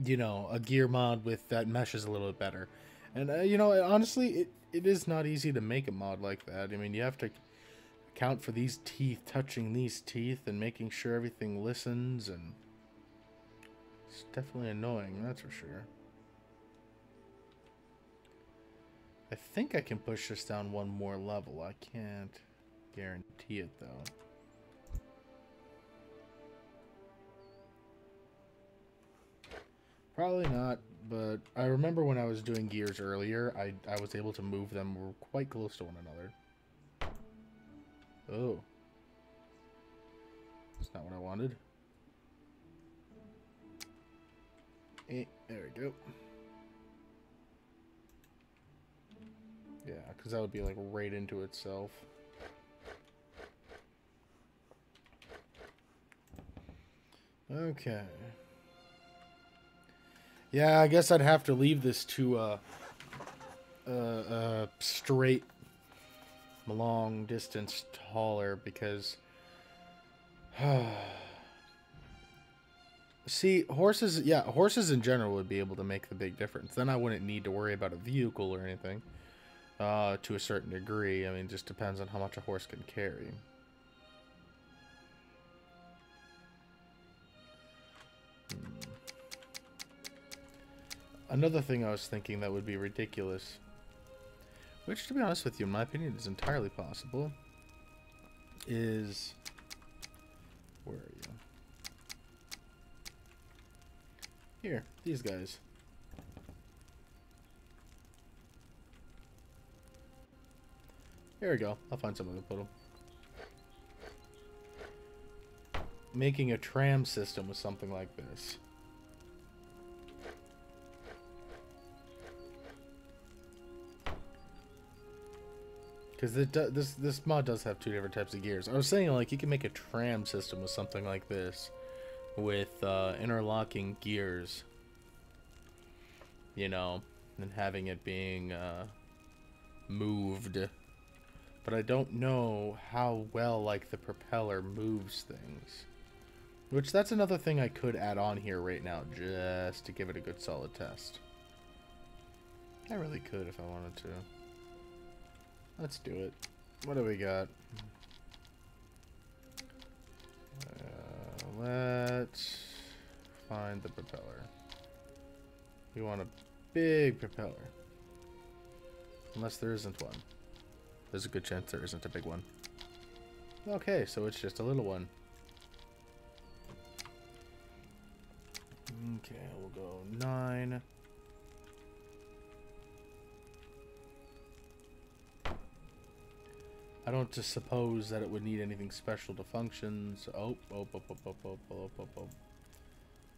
you know, a gear mod with that meshes a little bit better. And, you know, honestly, it is not easy to make a mod like that. I mean, you have to account for these teeth touching these teeth and making sure everything listens, and it's definitely annoying, that's for sure. I think I can push this down one more level. I can't guarantee it, though. Probably not, but I remember when I was doing gears earlier, I was able to move them quite close to one another. Oh. That's not what I wanted. There we go. Yeah, because that would be like right into itself. Okay. Yeah, I guess I'd have to leave this to straight long distance hauler, because see, horses in general would be able to make the big difference. Then I wouldn't need to worry about a vehicle or anything. To a certain degree. I mean, it just depends on how much a horse can carry. Another thing I was thinking that would be ridiculous, which, to be honest with you, in my opinion, is entirely possible, is... Where are you? Here, these guys. There we go. I'll find somewhere to put them. Making a tram system with something like this. Because this mod does have two different types of gears. I was saying, like, you can make a tram system with something like this, with interlocking gears, you know, and having it being moved. But I don't know how well, like, the propeller moves things. Which, that's another thing I could add on here right now, just to give it a good solid test. I really could if I wanted to. Let's do it. What do we got? Let's find the propeller. We want a big propeller. Unless there isn't one. There's a good chance there isn't a big one. Okay, so it's just a little one. Okay, we'll go 9. I don't just suppose that it would need anything special to function, so... Oh.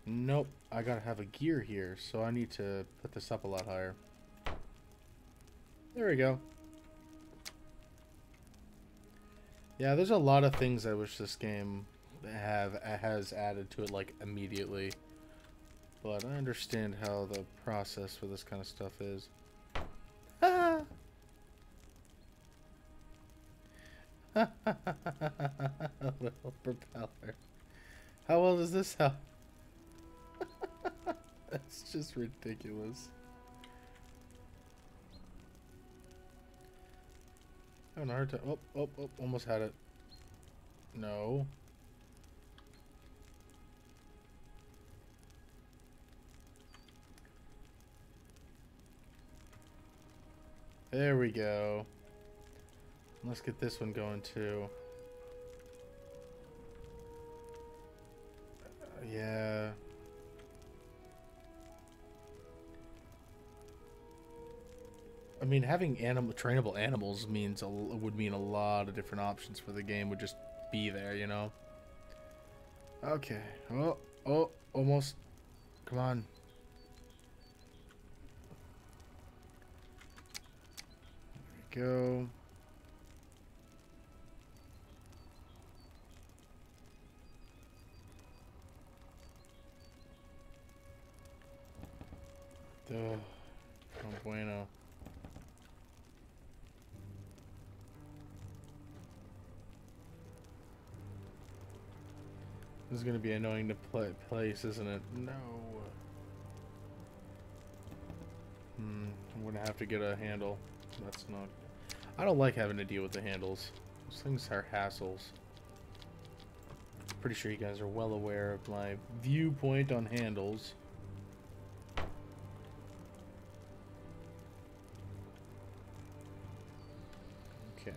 Nope, I gotta have a gear here, so I need to put this up a lot higher. There we go. Yeah, there's a lot of things I wish this game has added to it, like, immediately. But I understand how the process for this kind of stuff is. Ah! A little propeller. How well does this help? That's just ridiculous. Having a hard time. Oh, almost had it. No. There we go. Let's get this one going too. Yeah. I mean, having trainable animals would mean a lot of different options for the game would just be there, you know? Okay. Oh, almost. Come on. There we go. Duh. No bueno. This is gonna be annoying to place, isn't it? No. I'm gonna have to get a handle. That's not... I don't like having to deal with the handles. Those things are hassles. Pretty sure you guys are well aware of my viewpoint on handles. Okay.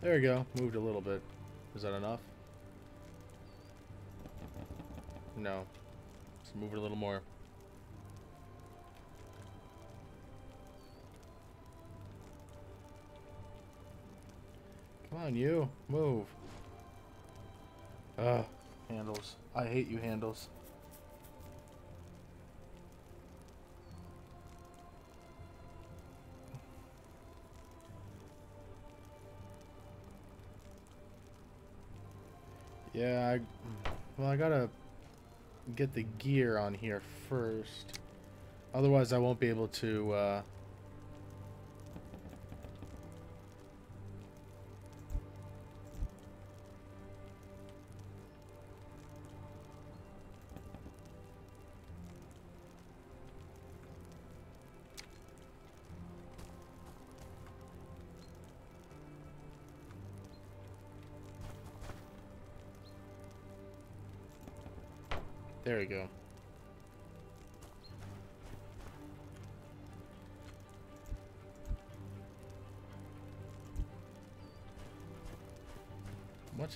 There we go. Moved a little bit. Is that enough? No. Let's move it a little more. Come on, you. Move. Ugh. Handles. I hate you, handles. Yeah, well, I gotta get the gear on here first. Otherwise, I won't be able to, There we go. What?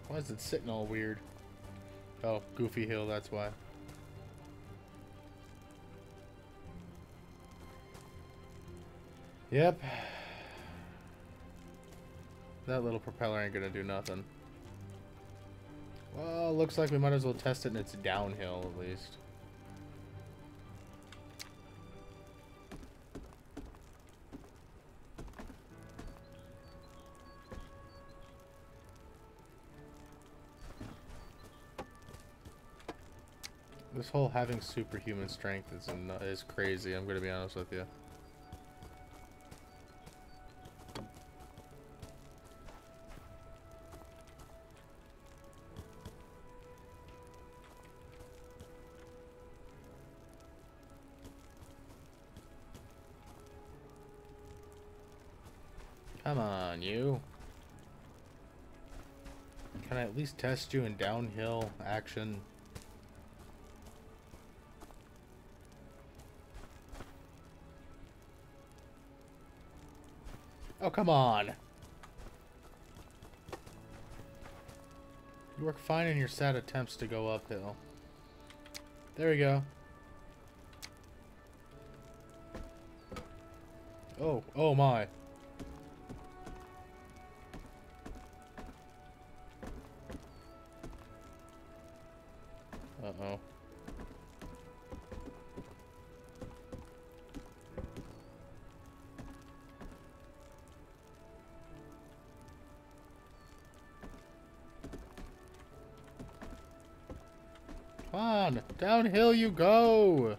Why is it sitting all weird? Oh, Goofy Hill, that's why. Yep. That little propeller ain't gonna do nothing. Well, looks like we might as well test it and it's downhill at least. This whole having superhuman strength is crazy, I'm gonna be honest with you. Come on, you. Can I at least test you in downhill action? Oh, come on. You work fine in your sad attempts to go uphill. There we go. Oh my. Uh-oh. Come on, downhill you go.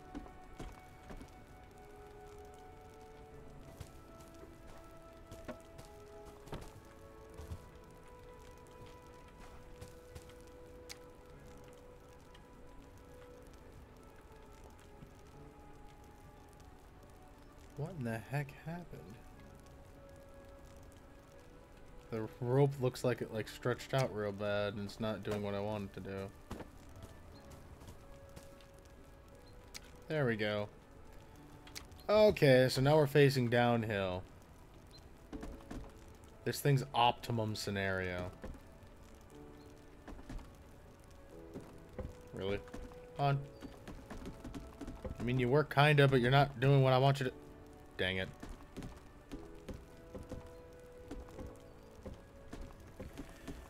What in the heck happened? The rope looks like it stretched out real bad and it's not doing what I want it to do. There we go. Okay, so now we're facing downhill. This thing's optimum scenario. Really? On. I mean, you work kinda, but you're not doing what I want you to... Dang it.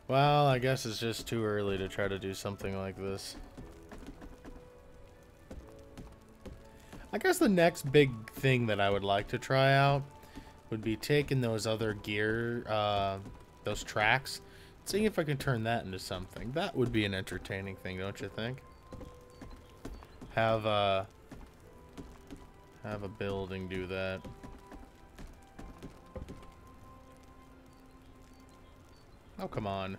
Well, I guess it's just too early to try to do something like this. I guess the next big thing that I would like to try out would be taking those other gear, those tracks, seeing if I can turn that into something. That would be an entertaining thing, don't you think? Have a building do that. Oh, come on.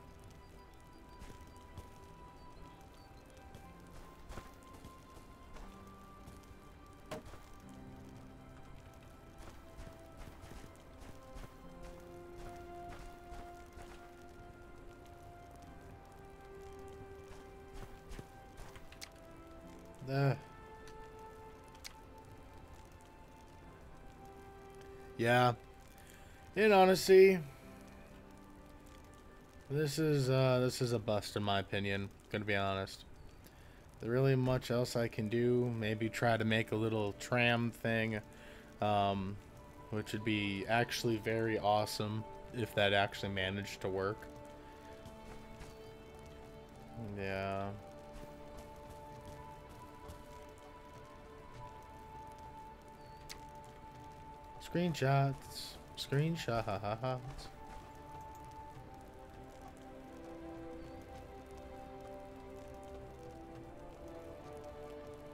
Yeah. In honesty, this is a bust in my opinion. Gonna be honest. There really much else I can do. Maybe try to make a little tram thing, which would be actually very awesome if that actually managed to work. Yeah. Screenshots. Screenshots.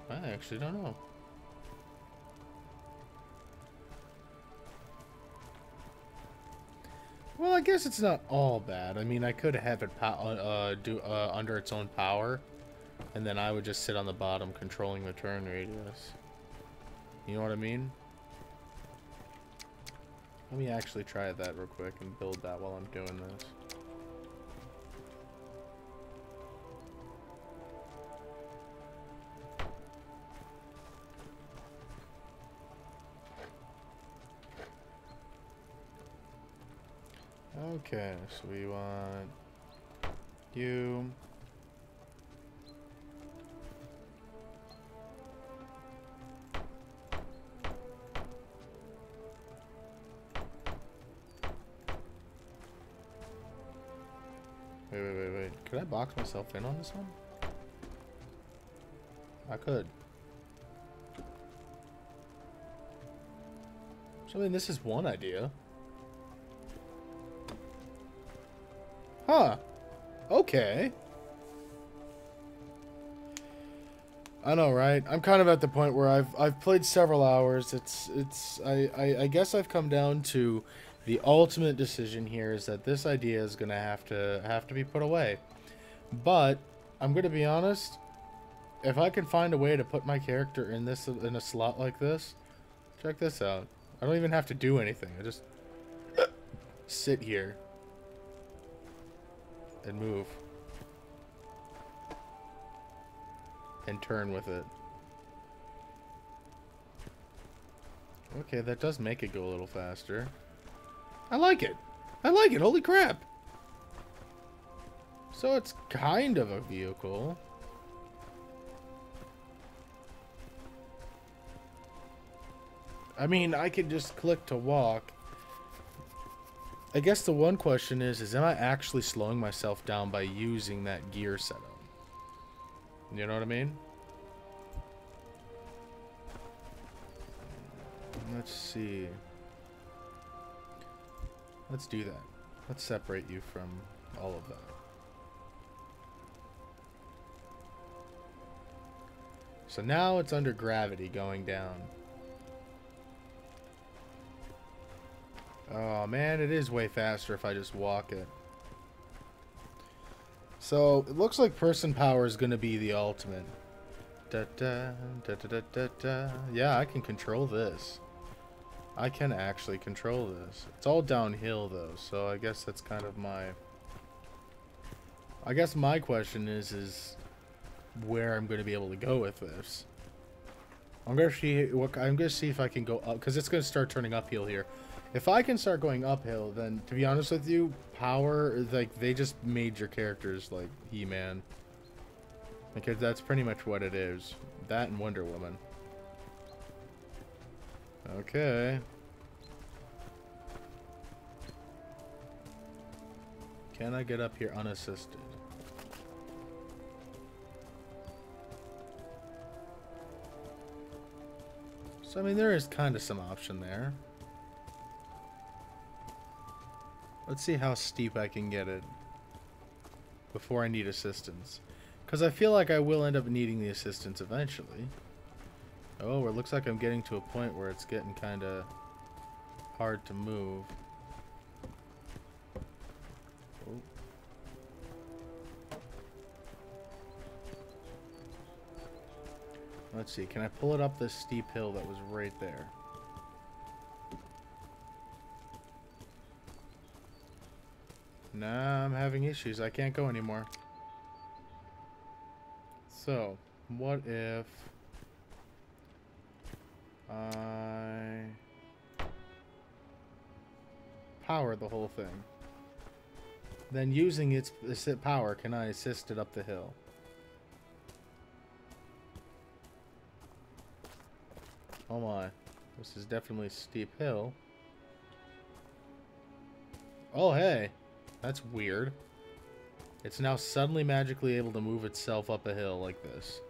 I actually don't know. Well, I guess it's not all bad. I mean, I could have it under its own power, and then I would just sit on the bottom controlling the turn radius. You know what I mean? Let me actually try that real quick and build that while I'm doing this. Okay, so we want you. Wait. Could I box myself in on this one? I could. So, I mean, this is one idea. Huh. Okay. I know, right? I'm kind of at the point where I've played several hours. I guess I've come down to the ultimate decision here is that this idea is gonna have to be put away. But I'm gonna be honest, if I can find a way to put my character in a slot like this, check this out. I don't even have to do anything. I just sit here and move and turn with it. Okay, that does make it go a little faster. I like it. I like it. Holy crap. So it's kind of a vehicle. I mean, I could just click to walk. I guess the one question is am I actually slowing myself down by using that gear setup? You know what I mean? Let's see. Let's do that. Let's separate you from all of that. So now it's under gravity going down. Oh man, it is way faster if I just walk it. So it looks like person power is going to be the ultimate. Da, da, da, da, da, da, da. Yeah, I can control this. I can actually control this. It's all downhill though, so I guess that's kind of my... I guess my question is where I'm going to be able to go with this. I'm going to see if I can go up, because it's going to start turning uphill here. If I can start going uphill, then to be honest with you, power, like, they just made your characters like He-Man. Because that's pretty much what it is. That and Wonder Woman. Okay. Can I get up here unassisted? So, I mean, there is kind of some option there. Let's see how steep I can get it before I need assistance. Because I feel like I will end up needing the assistance eventually. Oh, it looks like I'm getting to a point where it's getting kind of hard to move. Oh. Let's see, can I pull it up this steep hill that was right there? Nah, I'm having issues. I can't go anymore. So, what if I power the whole thing? Then using its power, can I assist it up the hill? Oh my. This is definitely a steep hill. Oh hey. That's weird. It's now suddenly magically able to move itself up a hill like this.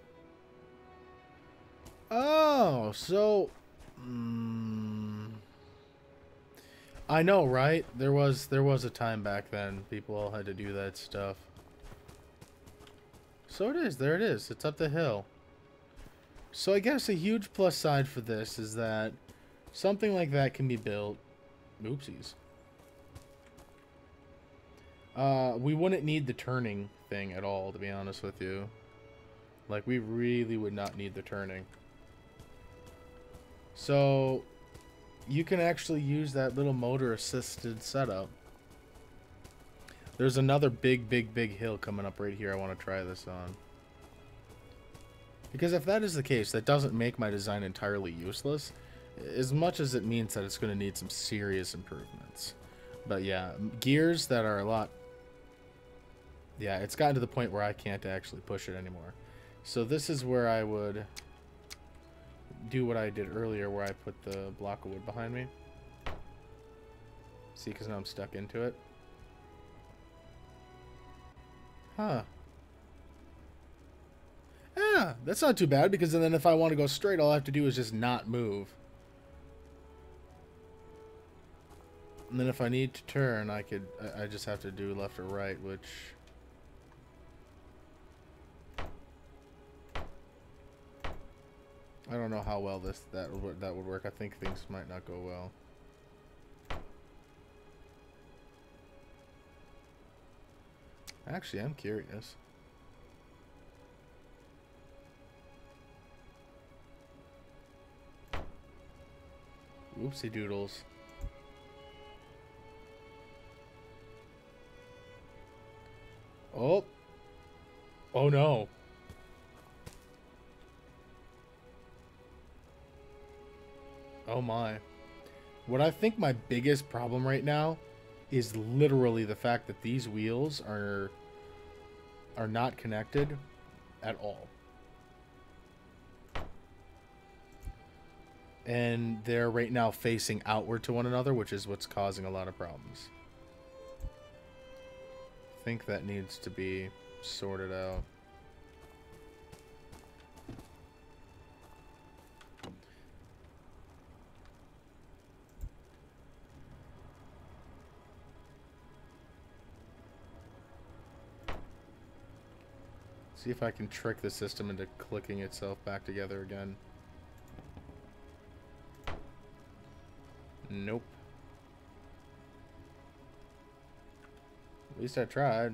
Oh, so... I know, right? There was a time back then. People all had to do that stuff. So it is. There it is. It's up the hill. So I guess a huge plus side for this is that something like that can be built. Oopsies. We wouldn't need the turning thing at all, to be honest with you. Like, we really would not need the turning. So, you can actually use that little motor-assisted setup. There's another big hill coming up right here I want to try this on. Because if that is the case, that doesn't make my design entirely useless, as much as it means that it's going to need some serious improvements. But yeah, gears that are a lot... Yeah, it's gotten to the point where I can't actually push it anymore. So this is where I would do what I did earlier, where I put the block of wood behind me. See, because now I'm stuck into it. Huh. Yeah, that's not too bad, because then if I want to go straight, all I have to do is just not move. And then if I need to turn, I just have to do left or right, which... I don't know how well that would work. I think things might not go well. Actually, I'm curious. Oopsie doodles. Oh. Oh no. Oh my. What I think my biggest problem right now is literally the fact that these wheels are not connected at all. And they're right now facing outward to one another, which is what's causing a lot of problems. I think that needs to be sorted out. See if I can trick the system into clicking itself back together again. Nope. At least I tried.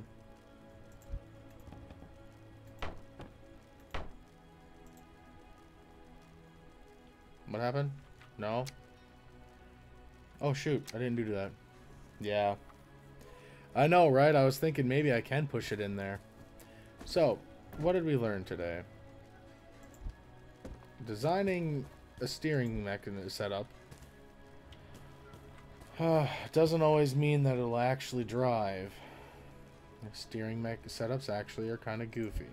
What happened? No? Oh shoot, I didn't do that. Yeah. I know, right? I was thinking maybe I can push it in there. So, what did we learn today? Designing a steering mechanism setup Doesn't always mean that it'll actually drive. The steering setups actually are kind of goofy.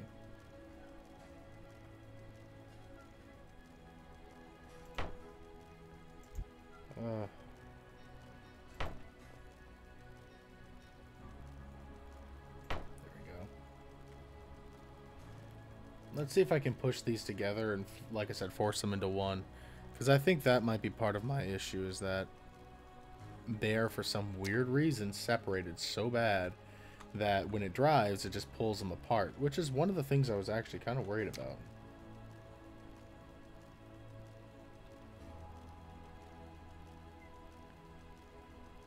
Uh, there we go. Let's see if I can push these together and, like I said, force them into one. Because I think that might be part of my issue, is that they are, for some weird reason, separated so bad that when it drives, it just pulls them apart. Which is one of the things I was actually kind of worried about.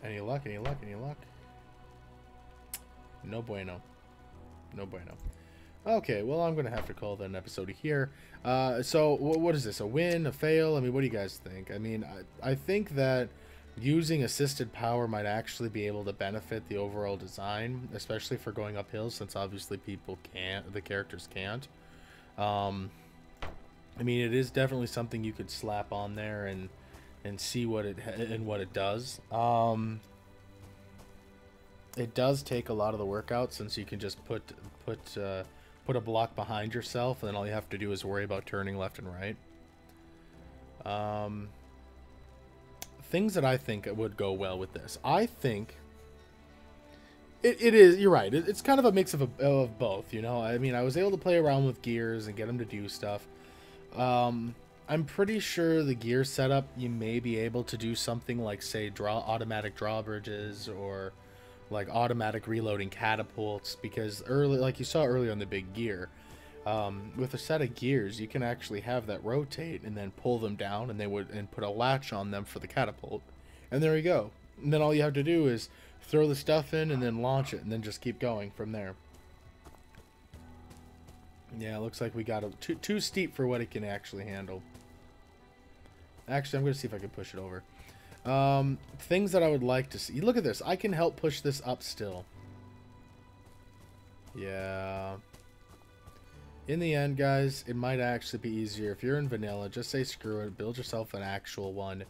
Any luck? Any luck? Any luck? No bueno. No bueno. Okay, well, I'm going to have to call that an episode here. So, what is this? A win? A fail? I mean, what do you guys think? I mean, I think that using assisted power might actually be able to benefit the overall design, especially for going up hills, since obviously people can't, the characters can't. I mean, it is definitely something you could slap on there and see what it does. It does take a lot of the work out, since you can just put a block behind yourself, and then all you have to do is worry about turning left and right. Things that I think would go well with this. I think it is. You're right. It's kind of a mix of both. You know, I mean, I was able to play around with gears and get them to do stuff. I'm pretty sure the gear setup, you may be able to do something like, say, automatic drawbridges, or like automatic reloading catapults, because like you saw earlier on the big gear, with a set of gears, you can actually have that rotate and then pull them down, and put a latch on them for the catapult, and there you go. And then all you have to do is throw the stuff in and then launch it, and then just keep going from there. Yeah, it looks like we got too steep for what it can actually handle. Actually, I'm going to see if I can push it over. Things that I would like to see. Look at this. I can help push this up still. Yeah. In the end, guys, it might actually be easier. If you're in vanilla, just say screw it. Build yourself an actual one.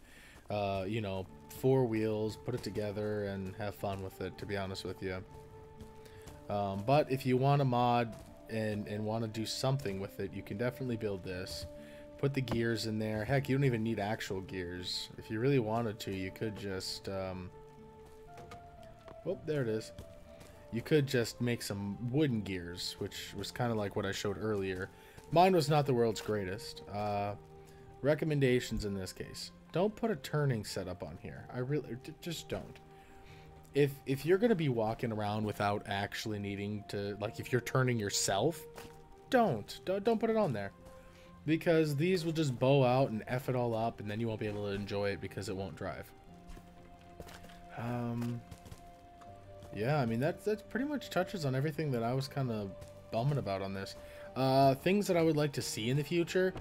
You know, 4 wheels. Put it together and have fun with it, to be honest with you. But if you want a mod and want to do something with it, you can definitely build this. Put the gears in there. Heck, you don't even need actual gears. If you really wanted to, you could just... Oh, there it is. You could just make some wooden gears, which was kind of like what I showed earlier. Mine was not the world's greatest. Recommendations in this case. Don't put a turning setup on here. I really... Just don't. If you're going to be walking around without actually needing to... Like, if you're turning yourself, don't put it on there. Because these will just bow out and F it all up, and then you won't be able to enjoy it because it won't drive. Yeah, I mean, that pretty much touches on everything that I was kind of bumming about on this. Things that I would like to see in the future,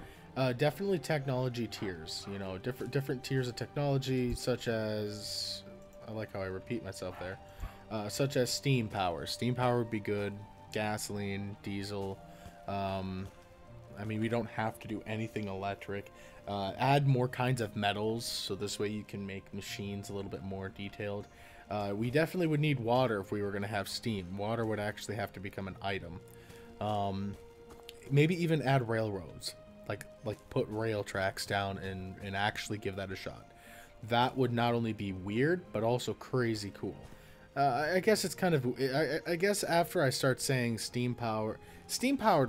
definitely technology tiers. You know, different tiers of technology, such as... I like how I repeat myself there. Such as steam power. Steam power would be good. Gasoline, diesel... I mean, we don't have to do anything electric. Add more kinds of metals, so this way you can make machines a little bit more detailed. We definitely would need water if we were going to have steam. Water would actually have to become an item. Maybe even add railroads. Like put rail tracks down and actually give that a shot. That would not only be weird, but also crazy cool. I guess it's kind of... I guess after I start saying steam powered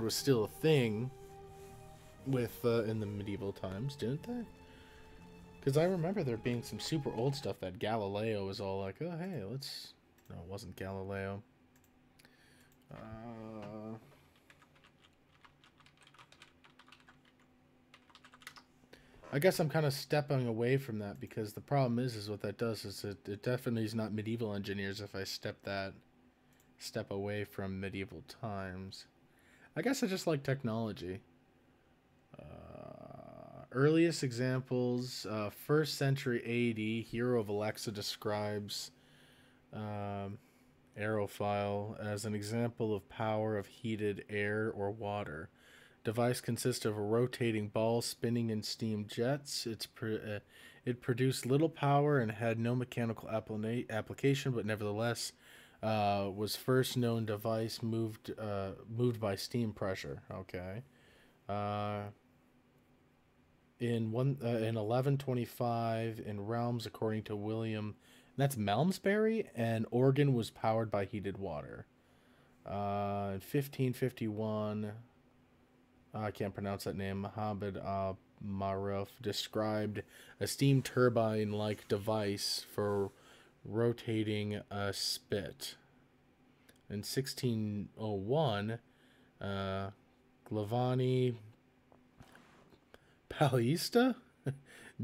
was still a thing with in the medieval times, didn't they? Because I remember there being some super old stuff that Galileo was all like, oh hey, let's... No, it wasn't Galileo. I guess I'm kind of stepping away from that, because the problem is what that does is it definitely is not medieval engineers if I step away from medieval times. I guess I just like technology. Earliest examples, 1st century AD, Hero of Alexa describes aerophile as an example of power of heated air or water. Device consists of a rotating ball spinning in steam jets. Its It produced little power and had no mechanical application, but nevertheless was first known device moved by steam pressure. Okay. Uh, in 1125 in realms, according to William, that's Malmesbury, and organ was powered by heated water. In 1551, I can't pronounce that name. Mohammed Maruf described a steam turbine-like device for rotating a spit. In 1601, Glavani Palista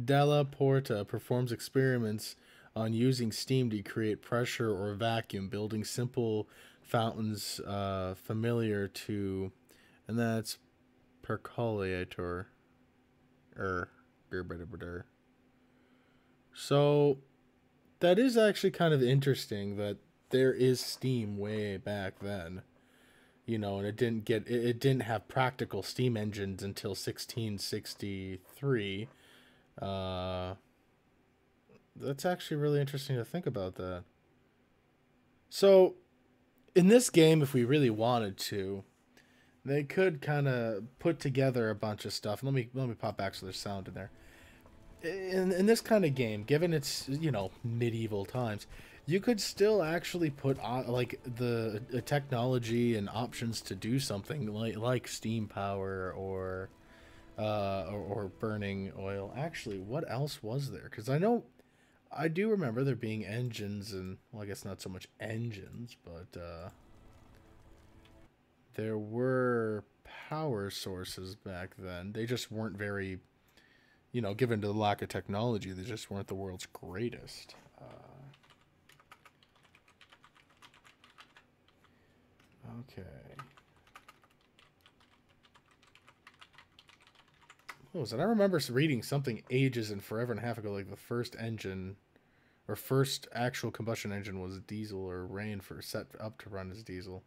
della Porta performs experiments on using steam to create pressure or vacuum, building simple fountains familiar to, and that's percolator. So that is actually kind of interesting that there is steam way back then, and it didn't have practical steam engines until 1663. That's actually really interesting to think about that. So in this game, if we really wanted to, they could kind of put together a bunch of stuff. Let me pop back so there's sound in there. In this kind of game, given its medieval times, you could still actually put like the technology and options to do something like steam power or burning oil. Actually, what else was there? Because I do remember there being engines, and well, I guess not so much engines, but there were power sources back then. They just weren't very, given to the lack of technology, they just weren't the world's greatest. Okay. What was it? I remember reading something ages and forever and a half ago, like the first engine, or first actual combustion engine was diesel, or ran for set up to run as diesel.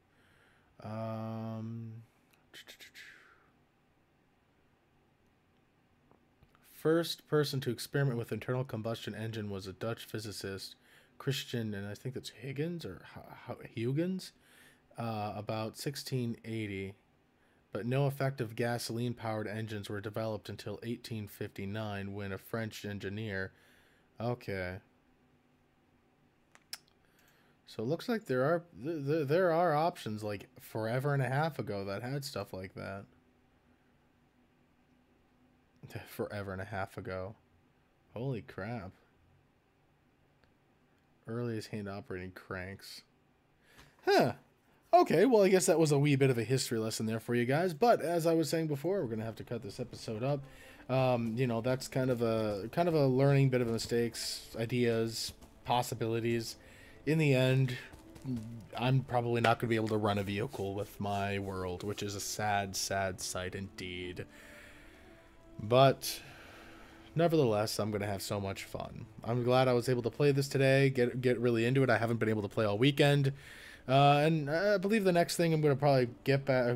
First person to experiment with internal combustion engine was a Dutch physicist, Christian, and I think that's Huygens or Huygens, about 1680. But no effective gasoline-powered engines were developed until 1859 when a French engineer... Okay. So it looks like there are options like forever and a half ago that had stuff like that. Forever and a half ago. Holy crap. Earliest hand operating cranks. Huh. Okay, well, I guess that was a wee bit of a history lesson there for you guys. But as I was saying before, we're gonna have to cut this episode up. That's kind of a learning bit of mistakes, ideas, possibilities. In the end, I'm probably not gonna be able to run a vehicle with my world, which is a sad, sad sight indeed. But nevertheless, I'm gonna have so much fun. I'm glad I was able to play this today. Get really into it. I haven't been able to play all weekend. And I believe the next thing I'm going to probably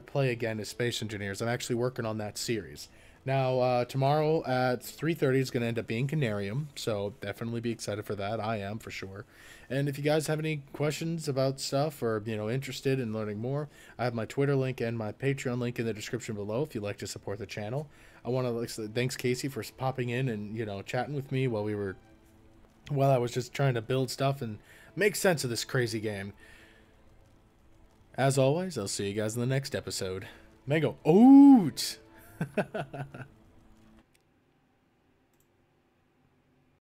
play again is Space Engineers. I'm actually working on that series. Now, tomorrow at 3:30 is going to end up being Canarium, so definitely be excited for that. I am, for sure. And if you guys have any questions about stuff or, interested in learning more, I have my Twitter link and my Patreon link in the description below if you'd like to support the channel. I want to thanks Casey for popping in and, chatting with me while I was just trying to build stuff and make sense of this crazy game. As always, I'll see you guys in the next episode. Mango Oat!